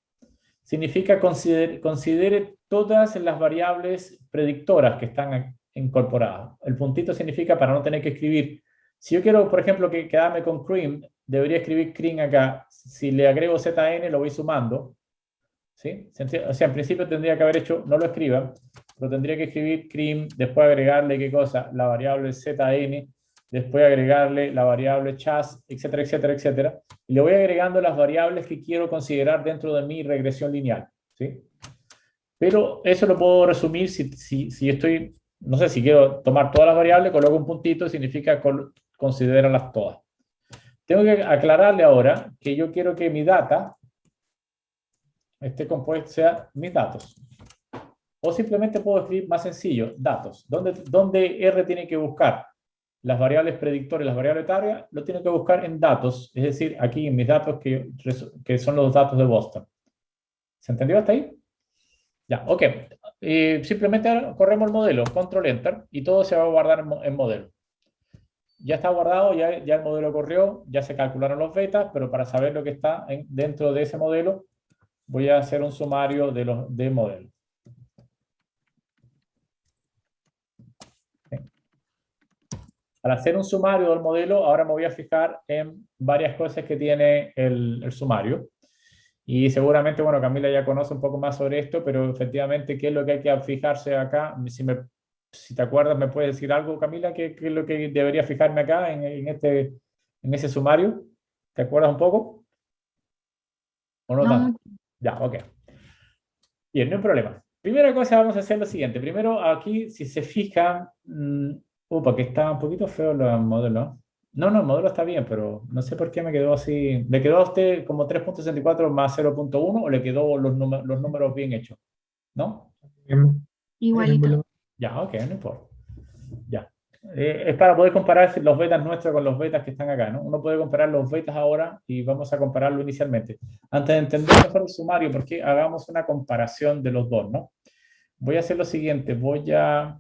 A: significa considere todas las variables predictoras que están incorporadas. El puntito significa para no tener que escribir. Si yo quiero, por ejemplo, quedarme con cream, debería escribir cream acá. Si le agrego ZN, lo voy sumando. ¿Sí? O sea, en principio tendría que haber hecho, no lo escriban, pero tendría que escribir cream, después agregarle, ¿qué cosa? La variable ZN, después agregarle la variable chas, etcétera, etcétera, etcétera. Y le voy agregando las variables que quiero considerar dentro de mi regresión lineal. ¿Sí? Pero eso lo puedo resumir si estoy, no sé, si quiero tomar todas las variables, coloco un puntito, significa considérarlas todas. Tengo que aclararle ahora que yo quiero que mi data, este compuesto, sea mis datos. O simplemente puedo escribir más sencillo, datos. ¿Dónde R tiene que buscar las variables predictoras y las variables target? Lo tiene que buscar en datos, es decir, aquí en mis datos que son los datos de Boston. ¿Se entendió hasta ahí? Ya, ok. Simplemente ahora corremos el modelo, control enter, y todo se va a guardar en modelo. Ya está guardado, ya el modelo corrió, ya se calcularon los betas, pero para saber lo que está dentro de ese modelo, voy a hacer un sumario de modelo. Para hacer un sumario del modelo, ahora me voy a fijar en varias cosas que tiene el sumario. Y seguramente, bueno, Camila ya conoce un poco más sobre esto, pero efectivamente, ¿qué es lo que hay que fijarse acá? Si te acuerdas, ¿me puedes decir algo, Camila? ¿Qué es lo que debería fijarme acá en ese sumario? ¿Te acuerdas un poco? ¿O no
B: No
A: tanto?
B: mucho.
A: Ya, ok. Bien, no hay problema. Primera cosa, vamos a hacer lo siguiente. Primero, aquí, si se fijan, porque está un poquito feo el modelo. No, el modelo está bien, pero no sé por qué me quedó así. ¿Le quedó a usted como 3.64 más 0.1 o le quedó los números bien hechos? ¿No?
B: Igualito.
A: Ya, ok, no importa. Ya. Es para poder comparar los betas nuestros con los betas que están acá, ¿no? Uno puede comparar los betas ahora y vamos a compararlo inicialmente. Antes de entender mejor el sumario, porque hagamos una comparación de los dos, ¿no? Voy a hacer lo siguiente, voy a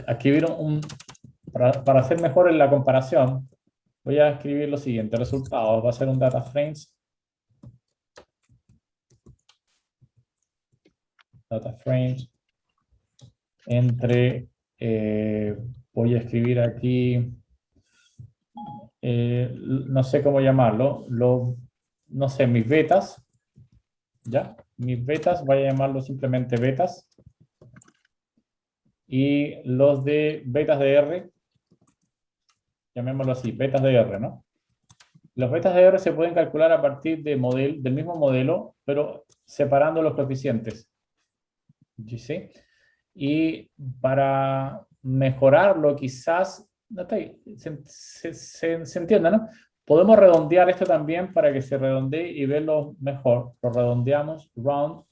A: escribir para hacer mejor en la comparación, voy a escribir lo siguiente, resultados, va a ser un data frames entre, voy a escribir aquí, no sé cómo llamarlo, no sé, mis betas, ¿ya? Mis betas, voy a llamarlo simplemente betas, y los de betas de R, llamémoslo así, betas de R, ¿no? Los betas de R se pueden calcular a partir del mismo modelo, pero separando los coeficientes. ¿Sí? Y para mejorarlo, quizás, se entienda, ¿no? Podemos redondear esto también para que se redondee y verlo mejor. Lo redondeamos, round,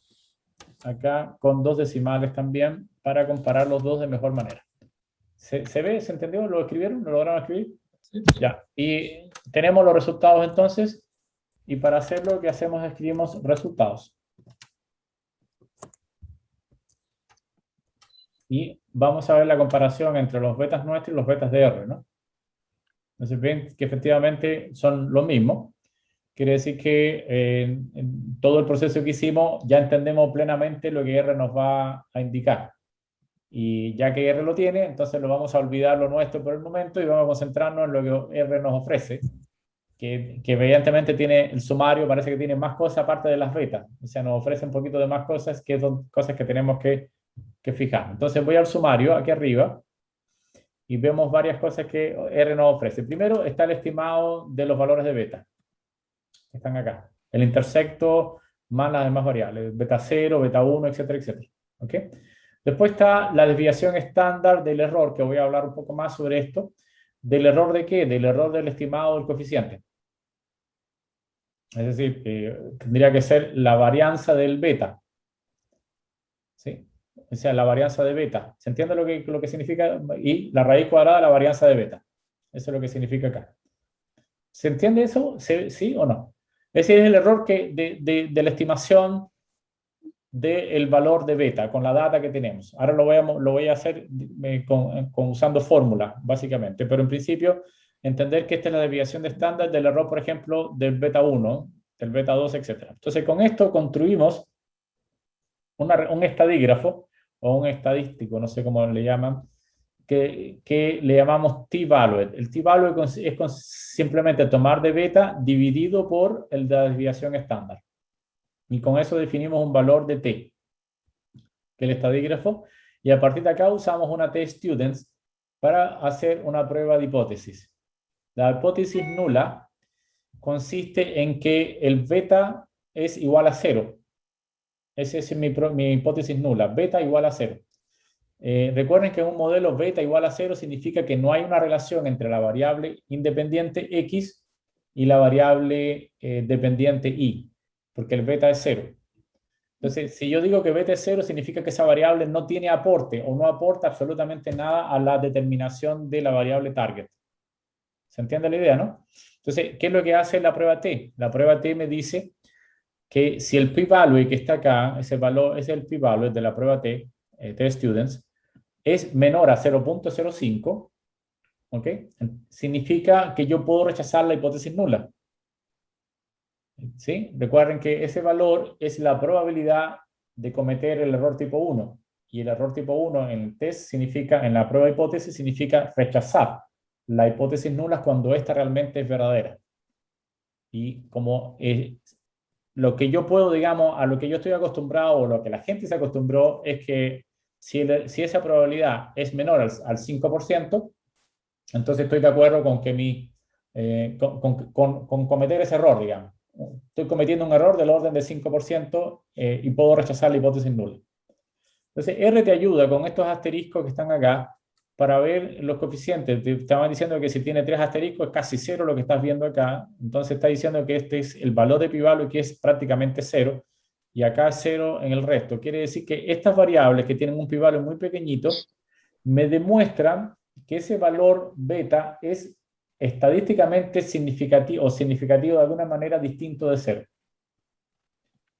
A: acá con 2 decimales también, para comparar los dos de mejor manera. ¿Se ve? ¿Se entendió? ¿Lo escribieron? ¿Lo lograron escribir? Ya, y tenemos los resultados entonces, y para hacerlo, ¿qué hacemos? Escribimos resultados. Y vamos a ver la comparación entre los betas nuestros y los betas de R, ¿no? Entonces ven que efectivamente son lo mismo. Quiere decir que en todo el proceso que hicimos ya entendemos plenamente lo que R nos va a indicar. Y ya que R lo tiene, entonces lo vamos a olvidar lo nuestro por el momento y vamos a concentrarnos en lo que R nos ofrece, que evidentemente tiene el sumario, parece que tiene más cosas aparte de las betas. O sea, nos ofrece un poquito de más cosas que son cosas que tenemos que fijar. Entonces voy al sumario, aquí arriba, y vemos varias cosas que R nos ofrece. Primero está el estimado de los valores de beta, que están acá. El intersecto más las demás variables, beta 0, beta 1, etcétera, etcétera. ¿Ok? Después está la desviación estándar del error, que voy a hablar un poco más sobre esto. ¿Del error de qué? Del error del estimado del coeficiente. Es decir, tendría que ser la varianza del beta. ¿Sí? O sea, la varianza de beta. ¿Se entiende lo que significa? Y la raíz cuadrada de la varianza de beta. Eso es lo que significa acá. ¿Se entiende eso? ¿Sí o no? Ese es el error de la estimación del valor de beta con la data que tenemos. Ahora lo voy a hacer usando fórmulas, básicamente. Pero en principio, entender que esta es la desviación de estándar del error, por ejemplo, del beta 1, del beta 2, etc. Entonces, con esto construimos un estadígrafo o un estadístico, no sé cómo le llaman, que le llamamos t-valued. El t-valued simplemente tomar de beta dividido por la desviación estándar. Y con eso definimos un valor de t, que es el estadígrafo, y a partir de acá usamos una t-students para hacer una prueba de hipótesis. La hipótesis nula consiste en que el beta es igual a 0. Esa es mi hipótesis nula, beta igual a 0. Recuerden que en un modelo beta igual a 0 significa que no hay una relación entre la variable independiente x y la variable dependiente y, porque el beta es 0. Entonces, si yo digo que beta es 0, significa que esa variable no tiene aporte o no aporta absolutamente nada a la determinación de la variable target. ¿Se entiende la idea, no? Entonces, ¿qué es lo que hace la prueba T? La prueba T me dice que si el p-value que está acá, ese valor es el p-value de la prueba T, T-students, es menor a 0.05, ¿ok? Significa que yo puedo rechazar la hipótesis nula. ¿Sí? Recuerden que ese valor es la probabilidad de cometer el error tipo 1. Y el error tipo 1 en el test significa, en la prueba de hipótesis, significa rechazar la hipótesis nula cuando esta realmente es verdadera. Y como lo que yo puedo, digamos, a lo que yo estoy acostumbrado o lo que la gente se acostumbró es que si esa probabilidad es menor al 5%, entonces estoy de acuerdo con que con cometer ese error, digamos. Estoy cometiendo un error del orden del 5% y puedo rechazar la hipótesis nula. Entonces, R te ayuda con estos asteriscos que están acá para ver los coeficientes. Te estaban diciendo que si tiene 3 asteriscos es casi 0 lo que estás viendo acá. Entonces está diciendo que este es el valor de p-value que es prácticamente 0 y acá 0 en el resto. Quiere decir que estas variables que tienen un p-value muy pequeñito me demuestran que ese valor beta es estadísticamente significativo o significativo de alguna manera distinto de 0.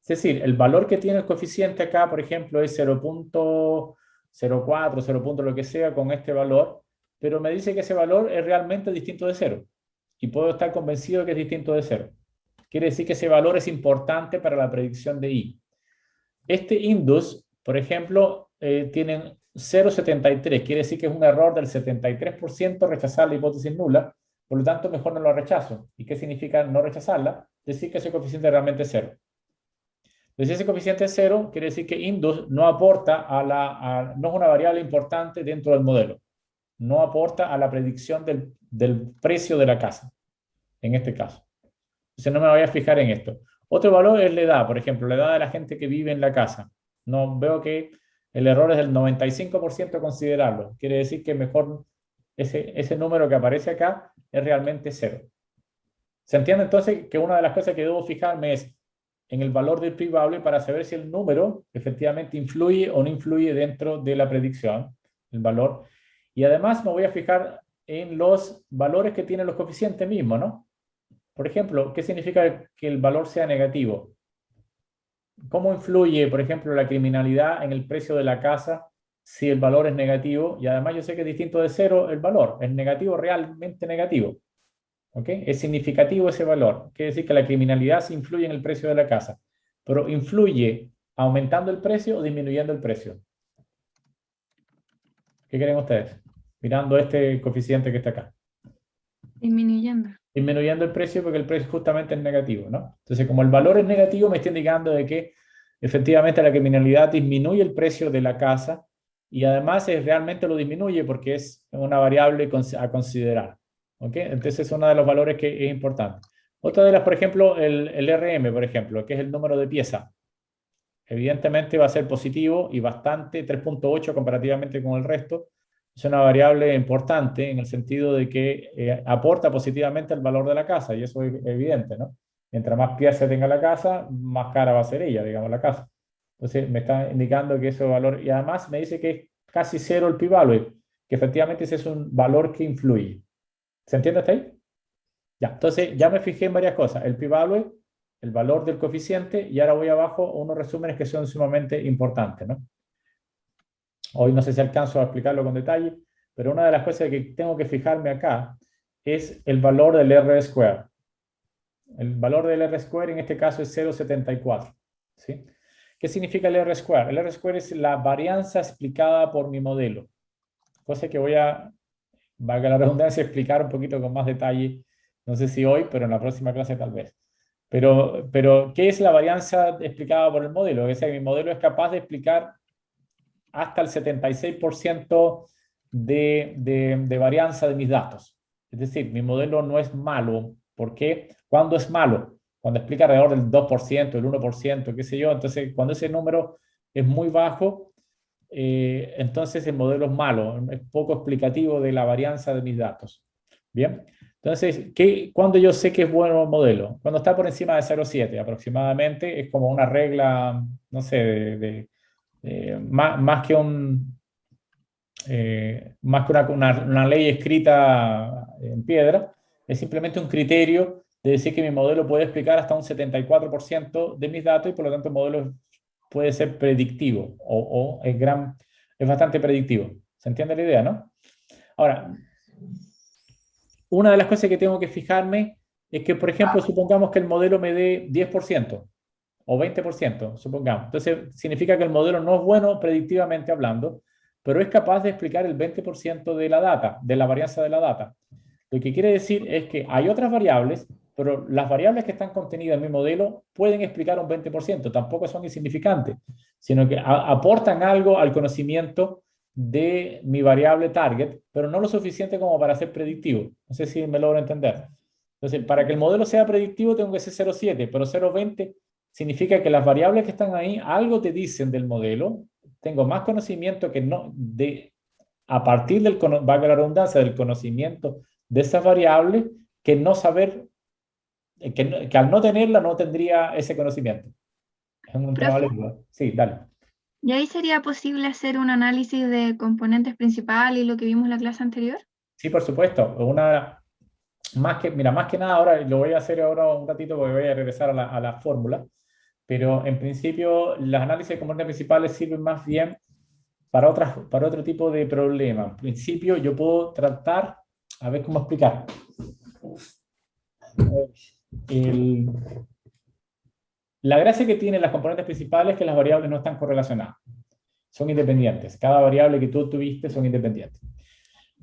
A: Es decir, el valor que tiene el coeficiente acá, por ejemplo, es 0.04, 0. Lo que sea con este valor, pero me dice que ese valor es realmente distinto de 0. Y puedo estar convencido de que es distinto de 0. Quiere decir que ese valor es importante para la predicción de I. Este indus, por ejemplo, tiene 0.73. Quiere decir que es un error del 73% rechazar la hipótesis nula. Por lo tanto, mejor no lo rechazo. ¿Y qué significa no rechazarla? Decir que ese coeficiente realmente es 0. Entonces, si ese coeficiente es 0, quiere decir que indus no aporta no es una variable importante dentro del modelo. No aporta a la predicción del precio de la casa, en este caso. Entonces, no me voy a fijar en esto. Otro valor es la edad, por ejemplo, la edad de la gente que vive en la casa. No veo que el error es del 95% considerarlo. Quiere decir que mejor ese número que aparece acá es realmente 0. ¿Se entiende entonces que una de las cosas que debo fijarme es en el valor del p-value para saber si el número efectivamente influye o no influye dentro de la predicción, el valor? Y además me voy a fijar en los valores que tienen los coeficientes mismos, ¿no? Por ejemplo, ¿qué significa que el valor sea negativo? ¿Cómo influye, por ejemplo, la criminalidad en el precio de la casa si el valor es negativo? Y además yo sé que es distinto de cero el valor, es negativo, realmente negativo. ¿Ok? Es significativo ese valor. Quiere decir que la criminalidad sí influye en el precio de la casa, pero influye aumentando el precio o disminuyendo el precio. ¿Qué creen ustedes? Mirando este coeficiente que está acá.
B: Disminuyendo.
A: Disminuyendo el precio porque el precio justamente es negativo, ¿no? Entonces, como el valor es negativo, me está indicando de que efectivamente la criminalidad disminuye el precio de la casa y además realmente lo disminuye porque es una variable a considerar. ¿Ok? Entonces es uno de los valores que es importante. Otra de las, por ejemplo, el RM, por ejemplo, que es el número de pieza. Evidentemente va a ser positivo y bastante, 3.8 comparativamente con el resto. Es una variable importante en el sentido de que aporta positivamente al valor de la casa, y eso es evidente, ¿no? Mientras más piezas tenga la casa, más cara va a ser ella, digamos, la casa. Entonces me está indicando que ese valor, y además me dice que es casi cero el p-value, que efectivamente ese es un valor que influye. ¿Se entiende hasta ahí? Ya, entonces ya me fijé en varias cosas. El p-value, el valor del coeficiente, y ahora voy abajo a unos resúmenes que son sumamente importantes, ¿no? Hoy no sé si alcanzo a explicarlo con detalle, pero una de las cosas que tengo que fijarme acá es el valor del R-square. El valor del R-square en este caso es 0,74. ¿Sí? ¿Qué significa el R-square? El R-square es la varianza explicada por mi modelo. Cosa que voy a, valga la redundancia, explicar un poquito con más detalle. No sé si hoy, pero en la próxima clase tal vez. Pero ¿qué es la varianza explicada por el modelo? Es decir, mi modelo es capaz de explicar hasta el 76% de varianza de mis datos. Es decir, mi modelo no es malo. ¿Por qué? ¿Cuándo es malo? Cuando explica alrededor del 2%, el 1%, qué sé yo. Entonces, cuando ese número es muy bajo, entonces el modelo es malo, es poco explicativo de la varianza de mis datos. Bien, entonces, ¿cuándo yo sé que es bueno el modelo? Cuando está por encima de 0,7 aproximadamente, es como una regla, no sé, más que una ley escrita en piedra, es simplemente un criterio de decir que mi modelo puede explicar hasta un 74% de mis datos y por lo tanto el modelo puede ser predictivo o es bastante predictivo. ¿Se entiende la idea, no? Ahora, una de las cosas que tengo que fijarme es que, por ejemplo, supongamos que el modelo me dé 10% o 20%, supongamos. Entonces, significa que el modelo no es bueno predictivamente hablando, pero es capaz de explicar el 20% de la data, de la varianza de la data. Lo que quiere decir es que hay otras variables, pero las variables que están contenidas en mi modelo pueden explicar un 20%, tampoco son insignificantes, sino que aportan algo al conocimiento de mi variable target, pero no lo suficiente como para ser predictivo. No sé si me logro entender. Entonces, para que el modelo sea predictivo tengo que ser 0,7, pero 0,20 significa que las variables que están ahí algo te dicen del modelo. Tengo más conocimiento que no, a partir del, valga la redundancia, del conocimiento de esas variables, que no saber, que al no tenerla no tendría ese conocimiento. Es un tema
B: Profe,
A: lengua. Sí, dale.
B: ¿y ahí sería posible hacer un análisis de componentes principales y lo que vimos en la clase anterior?
A: Sí, por supuesto. Más que nada, ahora lo voy a hacer ahora un ratito porque voy a regresar a la fórmula, pero en principio los análisis de componentes principales sirven más bien para otro tipo de problema. En principio yo puedo tratar, a ver cómo explicar. El, la gracia que tienen las componentes principales es que las variables no están correlacionadas, son independientes. Cada variable que tú tuviste son independientes.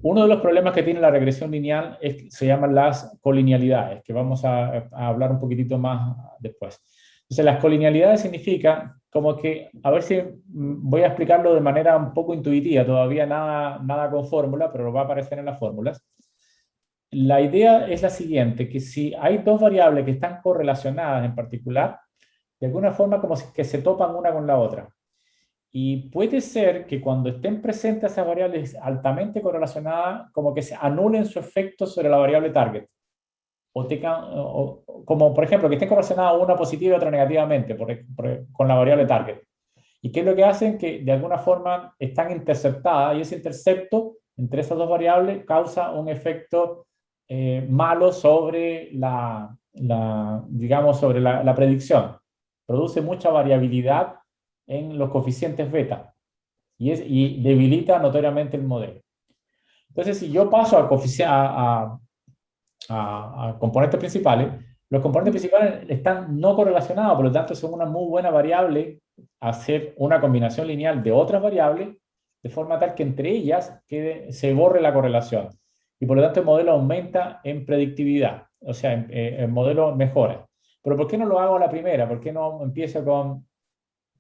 A: Uno de los problemas que tiene la regresión lineal se llaman las colinealidades, que vamos a hablar un poquitito más después. Entonces, las colinealidades significa como que, a ver si voy a explicarlo de manera un poco intuitiva, todavía nada con fórmula, pero va a aparecer en las fórmulas. La idea es la siguiente, que si hay dos variables que están correlacionadas en particular, de alguna forma como que se topan una con la otra. Y puede ser que cuando estén presentes esas variables altamente correlacionadas, como que se anulen su efecto sobre la variable target. Como por ejemplo, que estén correlacionadas una positiva y otra negativamente con la variable target. ¿Y qué es lo que hacen? Que de alguna forma están interceptadas y ese intercepto entre esas dos variables causa un efecto malo sobre digamos, sobre la predicción. Produce mucha variabilidad en los coeficientes beta y debilita notoriamente el modelo. Entonces, si yo paso a componentes principales, los componentes principales están no correlacionados, por lo tanto son una muy buena variable hacer una combinación lineal de otras variables de forma tal que entre ellas se borre la correlación. Y por lo tanto el modelo aumenta en predictividad, o sea, el modelo mejora. Pero ¿por qué no lo hago a la primera? ¿Por qué no empiezo con,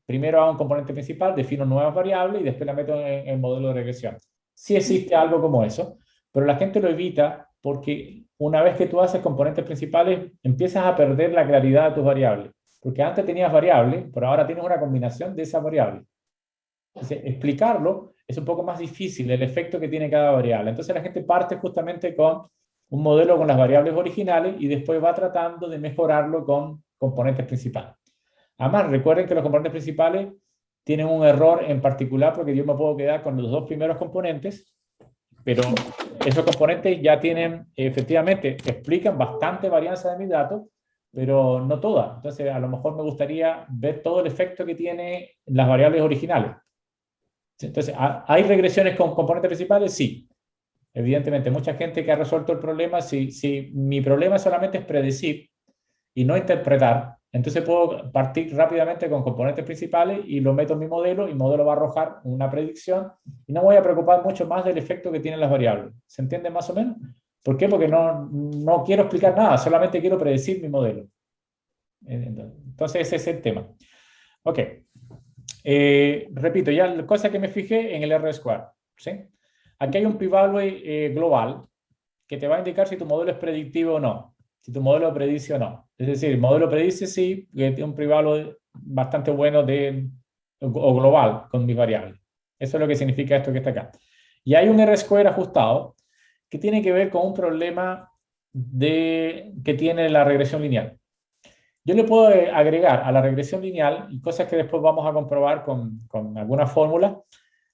A: primero hago un componente principal, defino nuevas variables y después la meto en el modelo de regresión? Sí existe algo como eso, pero la gente lo evita porque una vez que tú haces componentes principales, empiezas a perder la claridad de tus variables. Porque antes tenías variables, pero ahora tienes una combinación de esas variables. Entonces, explicarlo es un poco más difícil, el efecto que tiene cada variable. Entonces la gente parte justamente con un modelo con las variables originales y después va tratando de mejorarlo con componentes principales. Además, recuerden que los componentes principales tienen un error en particular porque yo me puedo quedar con los dos primeros componentes, pero esos componentes ya tienen, efectivamente, explican bastante varianza de mis datos, pero no toda. Entonces, a lo mejor me gustaría ver todo el efecto que tiene las variables originales. Entonces, ¿hay regresiones con componentes principales? Sí. Evidentemente, mucha gente que ha resuelto el problema, si mi problema solamente es predecir y no interpretar, entonces puedo partir rápidamente con componentes principales y lo meto en mi modelo y el modelo va a arrojar una predicción y no voy a preocupar mucho más del efecto que tienen las variables. ¿Se entiende más o menos? ¿Por qué? Porque no quiero explicar nada, solamente quiero predecir mi modelo. Entonces ese es el tema. Ok. Repito, ya la cosa que me fijé en el R-square. ¿Sí? Aquí hay un p-value global que te va a indicar si tu modelo es predictivo o no, si tu modelo predice o no. Es decir, el modelo predice sí, que tiene un p-value bastante bueno o global con mis variables. Eso es lo que significa esto que está acá. Y hay un R-square ajustado que tiene que ver con un problema que tiene la regresión lineal. Yo le puedo agregar a la regresión lineal, y cosas que después vamos a comprobar con alguna fórmula,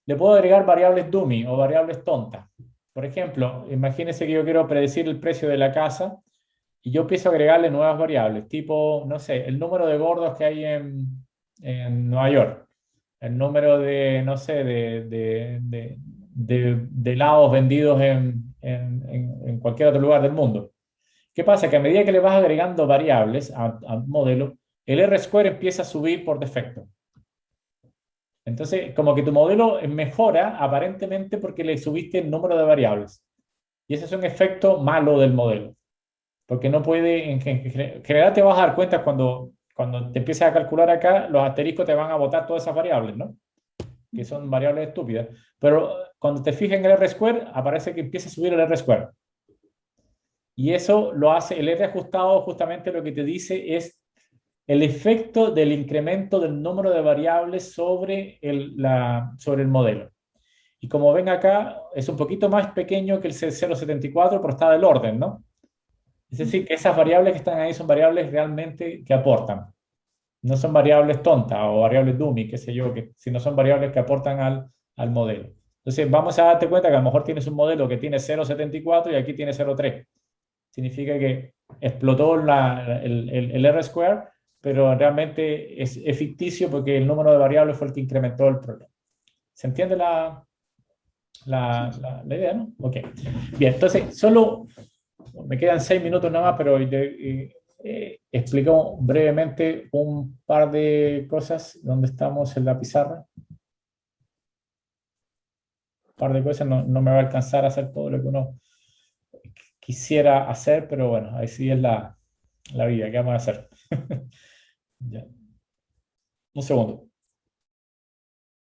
A: le puedo agregar variables dummy o variables tontas. Por ejemplo, imagínense que yo quiero predecir el precio de la casa y yo empiezo a agregarle nuevas variables, tipo, no sé, el número de gordos que hay en Nueva York, el número de, no sé, de helados vendidos en cualquier otro lugar del mundo. ¿Qué pasa? Que a medida que le vas agregando variables al modelo, el R-square empieza a subir por defecto. Entonces, como que tu modelo mejora aparentemente porque le subiste el número de variables. Y ese es un efecto malo del modelo. Porque no puede, en general te vas a dar cuenta cuando te empiezas a calcular acá, los asteriscos te van a botar todas esas variables, ¿no? Que son variables estúpidas. Pero cuando te fijas en el R-square, aparece que empieza a subir el R-square. Y eso lo hace, el R ajustado justamente lo que te dice es el efecto del incremento del número de variables sobre el modelo. Y como ven acá, es un poquito más pequeño que el 0,74, pero está del orden, ¿no? Es decir, que esas variables que están ahí son variables realmente que aportan. No son variables tontas o variables dummy, qué sé yo, sino son variables que aportan al modelo. Entonces, vamos a darte cuenta que a lo mejor tienes un modelo que tiene 0,74 y aquí tiene 0,3. Significa que explotó el R-square, pero realmente es ficticio porque el número de variables fue el que incrementó el problema. ¿Se entiende la idea, no? Ok. Bien, entonces, solo me quedan 6 minutos nada más, pero explico brevemente un par de cosas donde estamos en la pizarra. Un par de cosas, no me va a alcanzar a hacer todo lo que uno quisiera hacer, pero bueno, ahí sí es la vida, ¿qué vamos a hacer? Ya. Un segundo.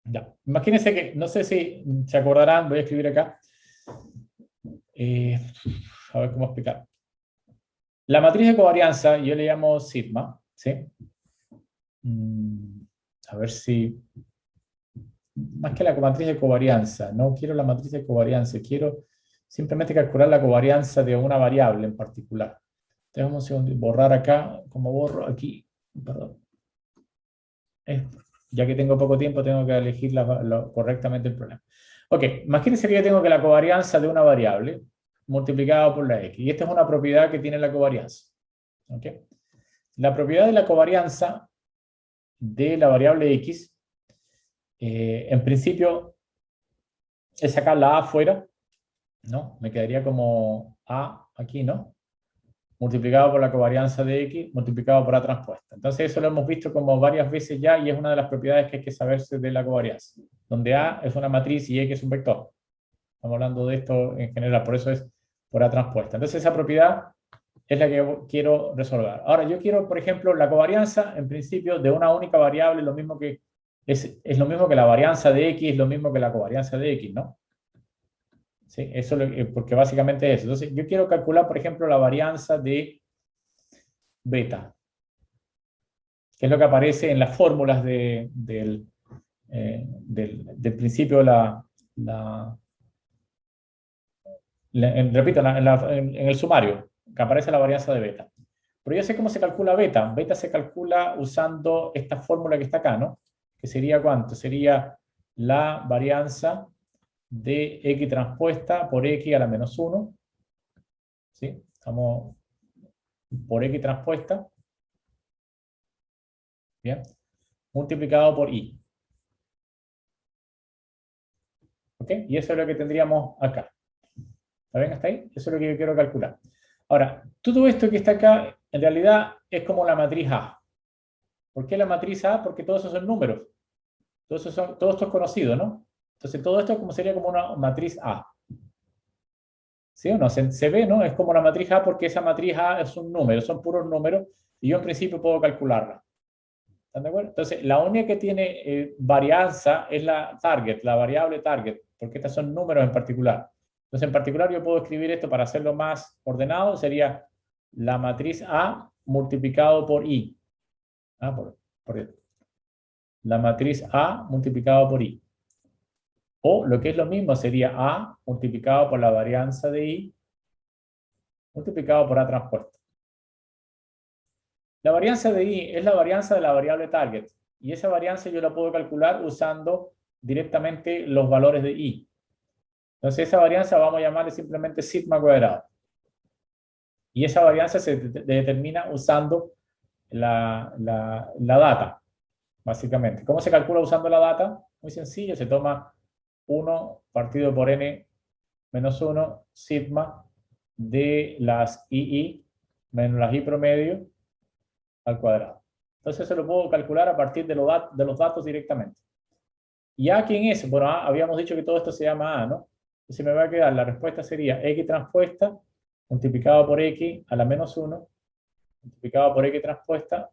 A: Ya. Imagínense que, no sé si se acordarán, voy a escribir acá. A ver cómo explicar. La matriz de covarianza, yo le llamo sigma, ¿sí? A ver si... Más que la matriz de covarianza, no quiero la matriz de covarianza, quiero simplemente calcular la covarianza de una variable en particular. Déjame un segundo, borrar acá, como borro aquí, perdón. Ya que tengo poco tiempo, tengo que elegir correctamente el problema. Ok, imagínense que yo tengo que la covarianza de una variable multiplicada por la x. Y esta es una propiedad que tiene la covarianza. ¿Ok? La propiedad de la covarianza de la variable x, en principio, es sacar la a afuera, ¿no? Me quedaría como a aquí, ¿no? Multiplicado por la covarianza de x, multiplicado por a transpuesta. Entonces eso lo hemos visto como varias veces ya y es una de las propiedades que hay que saberse de la covarianza, donde a es una matriz y x es un vector. Estamos hablando de esto en general, por eso es por a transpuesta. Entonces esa propiedad es la que quiero resolver. Ahora yo quiero, por ejemplo, la covarianza en principio de una única variable, lo mismo que es lo mismo que la varianza de x, es lo mismo que la covarianza de x, ¿no? ¿Sí? Eso porque básicamente es eso. Entonces, yo quiero calcular, por ejemplo, la varianza de beta, que es lo que aparece en las fórmulas del principio de repito, en el sumario, que aparece la varianza de beta. Pero yo sé cómo se calcula beta. Beta se calcula usando esta fórmula que está acá, ¿no? Que sería ¿cuánto? Sería la varianza de x transpuesta por x a la menos 1. ¿Sí? Estamos por x transpuesta. Bien. Multiplicado por y. ¿Ok? Y eso es lo que tendríamos acá. ¿Está bien hasta ahí? Eso es lo que yo quiero calcular. Ahora, todo esto que está acá, en realidad es como la matriz A. ¿Por qué la matriz A? Porque todos esos son números. Todo esto es conocido, ¿no? Entonces, todo esto sería como una matriz A. ¿Sí o no? Se ve, ¿no? Es como la matriz A porque esa matriz A es un número, son puros números, y yo en principio puedo calcularla. ¿Están de acuerdo? Entonces, la única que tiene varianza es la target, la variable target, porque estas son números en particular. Entonces, en particular, yo puedo escribir esto para hacerlo más ordenado, sería la matriz A multiplicado por I. La matriz A multiplicado por I. O lo que es lo mismo sería A multiplicado por la varianza de I multiplicado por A transpuesto. La varianza de I es la varianza de la variable target. Y esa varianza yo la puedo calcular usando directamente los valores de I. Entonces esa varianza vamos a llamarle simplemente sigma cuadrado. Y esa varianza se determina usando la data, básicamente. ¿Cómo se calcula usando la data? Muy sencillo, se toma 1 partido por n menos 1 sigma de las II menos las I promedio al cuadrado. Entonces eso lo puedo calcular a partir de los datos directamente. ¿Y A quién es? Bueno, habíamos dicho que todo esto se llama A, ¿no? Entonces me va a quedar, la respuesta sería X transpuesta multiplicado por X a la menos 1 multiplicado por X transpuesta.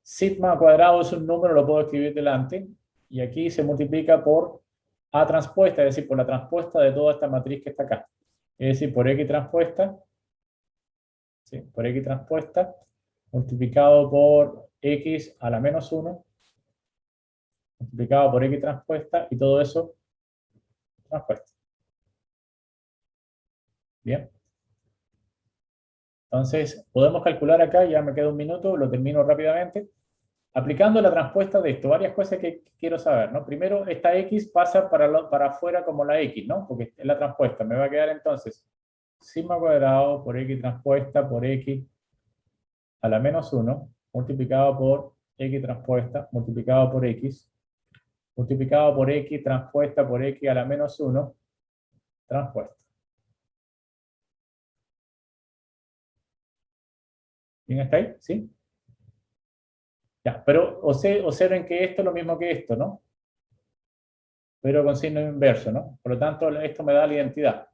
A: Sigma cuadrado es un número, lo puedo escribir delante, y aquí se multiplica por A transpuesta, es decir, por la transpuesta de toda esta matriz que está acá. Es decir, por X transpuesta, ¿sí? Por X transpuesta, multiplicado por X a la menos 1, multiplicado por X transpuesta, y todo eso transpuesta. Bien. Entonces, podemos calcular acá, ya me queda un minuto, lo termino rápidamente. Aplicando la transpuesta de esto, varias cosas que quiero saber, ¿no? Primero, esta X pasa para afuera como la X, ¿no? Porque es la transpuesta. Me va a quedar entonces sigma cuadrado por X transpuesta por X a la menos 1, multiplicado por X transpuesta, multiplicado por X, multiplicado por X transpuesta por X a la menos 1, transpuesta. ¿Bien está ahí? ¿Sí? Ya, pero observen que esto es lo mismo que esto, ¿no? Pero con signo inverso, ¿no? Por lo tanto, esto me da la identidad.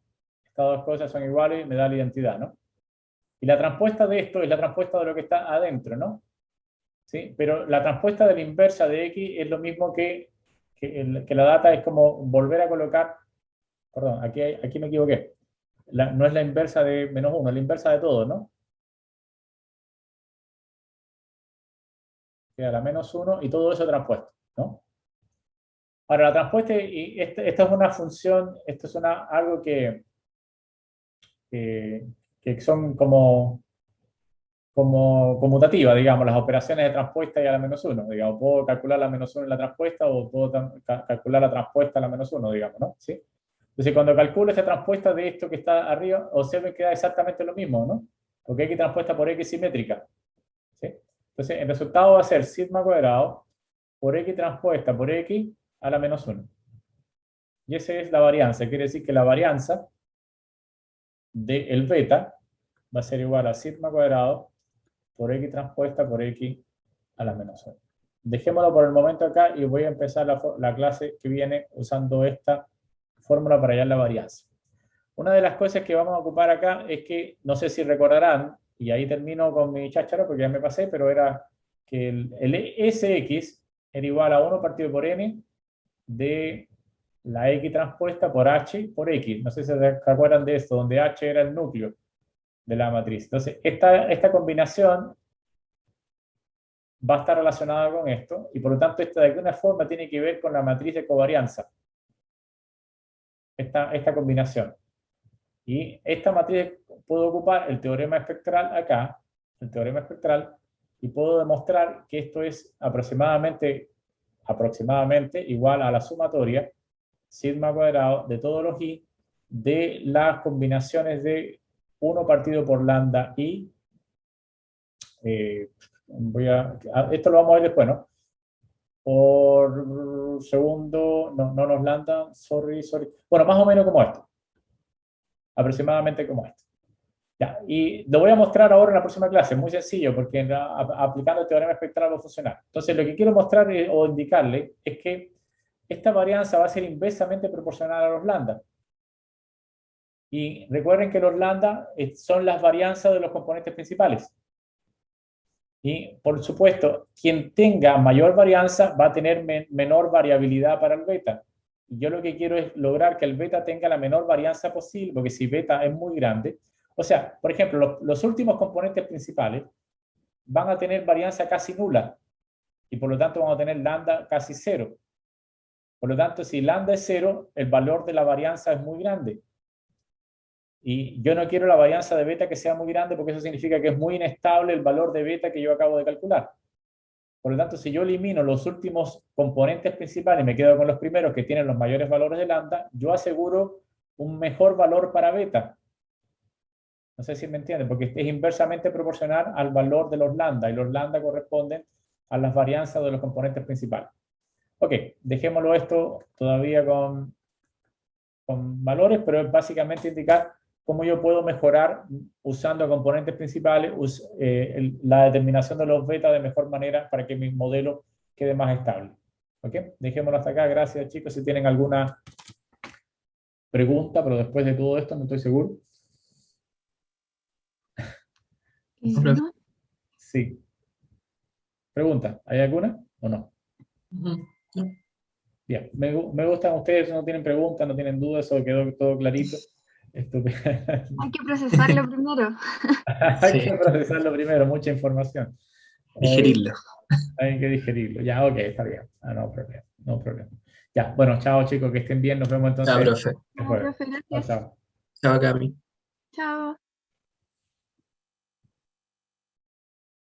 A: Estas dos cosas son iguales y me da la identidad, ¿no? Y la transpuesta de esto es la transpuesta de lo que está adentro, ¿no? ¿Sí? Pero la transpuesta de la inversa de X es lo mismo que la data, es como volver a colocar, perdón, aquí me equivoqué. No es la inversa de menos 1, es la inversa de todo, ¿no? Queda la menos 1 y todo eso transpuesto, ¿no? Ahora, la transpuesta, y esta es una función, esto es algo que son como conmutativa, digamos, las operaciones de transpuesta y a la menos 1, digamos, puedo calcular la menos 1 en la transpuesta o puedo calcular la transpuesta a la menos 1, digamos, ¿no? ¿Sí? Entonces, cuando calculo esta transpuesta de esto que está arriba, observen que da exactamente lo mismo, ¿no? Porque X transpuesta por X simétrica. ¿Sí? Entonces, el resultado va a ser sigma cuadrado por X transpuesta por X a la menos 1. Y esa es la varianza. Quiere decir que la varianza del beta va a ser igual a sigma cuadrado por X transpuesta por X a la menos 1. Dejémoslo por el momento acá y voy a empezar la clase que viene usando esta fórmula para hallar la varianza. Una de las cosas que vamos a ocupar acá es que, no sé si recordarán, y ahí termino con mi cháchara porque ya me pasé, pero era que el Sx era igual a 1 partido por n de la X transpuesta por H por X. No sé si se acuerdan de esto, donde H era el núcleo de la matriz. Entonces, esta combinación va a estar relacionada con esto, y por lo tanto, esta de alguna forma tiene que ver con la matriz de covarianza. Esta combinación. Y esta matriz puedo ocupar el teorema espectral acá, el teorema espectral, y puedo demostrar que esto es aproximadamente igual a la sumatoria sigma cuadrado de todos los i de las combinaciones de 1 partido por lambda i. Esto lo vamos a ver después, ¿no? Por segundo, no nos lambda, sorry. Bueno, más o menos como esto. Aproximadamente como esto. Ya, y lo voy a mostrar ahora en la próxima clase, muy sencillo, porque aplicando el teorema espectral va a funcionar. Entonces, lo que quiero mostrar o indicarle es que esta varianza va a ser inversamente proporcional a los lambda. Y recuerden que los lambda son las varianzas de los componentes principales. Y, por supuesto, quien tenga mayor varianza va a tener menor variabilidad para el beta. Y yo lo que quiero es lograr que el beta tenga la menor varianza posible, porque si beta es muy grande, o sea, por ejemplo, los últimos componentes principales van a tener varianza casi nula, y por lo tanto van a tener lambda casi cero. Por lo tanto, si lambda es cero, el valor de la varianza es muy grande. Y yo no quiero la varianza de beta que sea muy grande, porque eso significa que es muy inestable el valor de beta que yo acabo de calcular. Por lo tanto, si yo elimino los últimos componentes principales y me quedo con los primeros que tienen los mayores valores de lambda, yo aseguro un mejor valor para beta. No sé si me entienden, porque es inversamente proporcional al valor de los lambda, y los lambda corresponden a las varianzas de los componentes principales. Ok, dejémoslo esto todavía con valores, pero es básicamente indicar cómo yo puedo mejorar usando componentes principales la determinación de los beta de mejor manera para que mi modelo quede más estable. ¿Ok? Dejémoslo hasta acá. Gracias, chicos. Si tienen alguna pregunta, pero después de todo esto no estoy seguro.
B: ¿No?
A: Sí. ¿Pregunta? ¿Hay alguna o no? Bien. Me gustan ustedes, no tienen preguntas, no tienen dudas, eso quedó todo clarito.
B: Hay que procesarlo primero.
A: Hay que procesarlo primero, mucha información.
C: Digerirlo.
A: Hay que digerirlo. Ya, ok, está bien. No problema, no problema. Ya, bueno, chao chicos, que estén bien. Nos vemos entonces
C: Chao, profe.
A: el jueves.
B: Profe,
A: Chao,
B: gracias.
A: chao.
C: Chao, Cami.
B: Chao.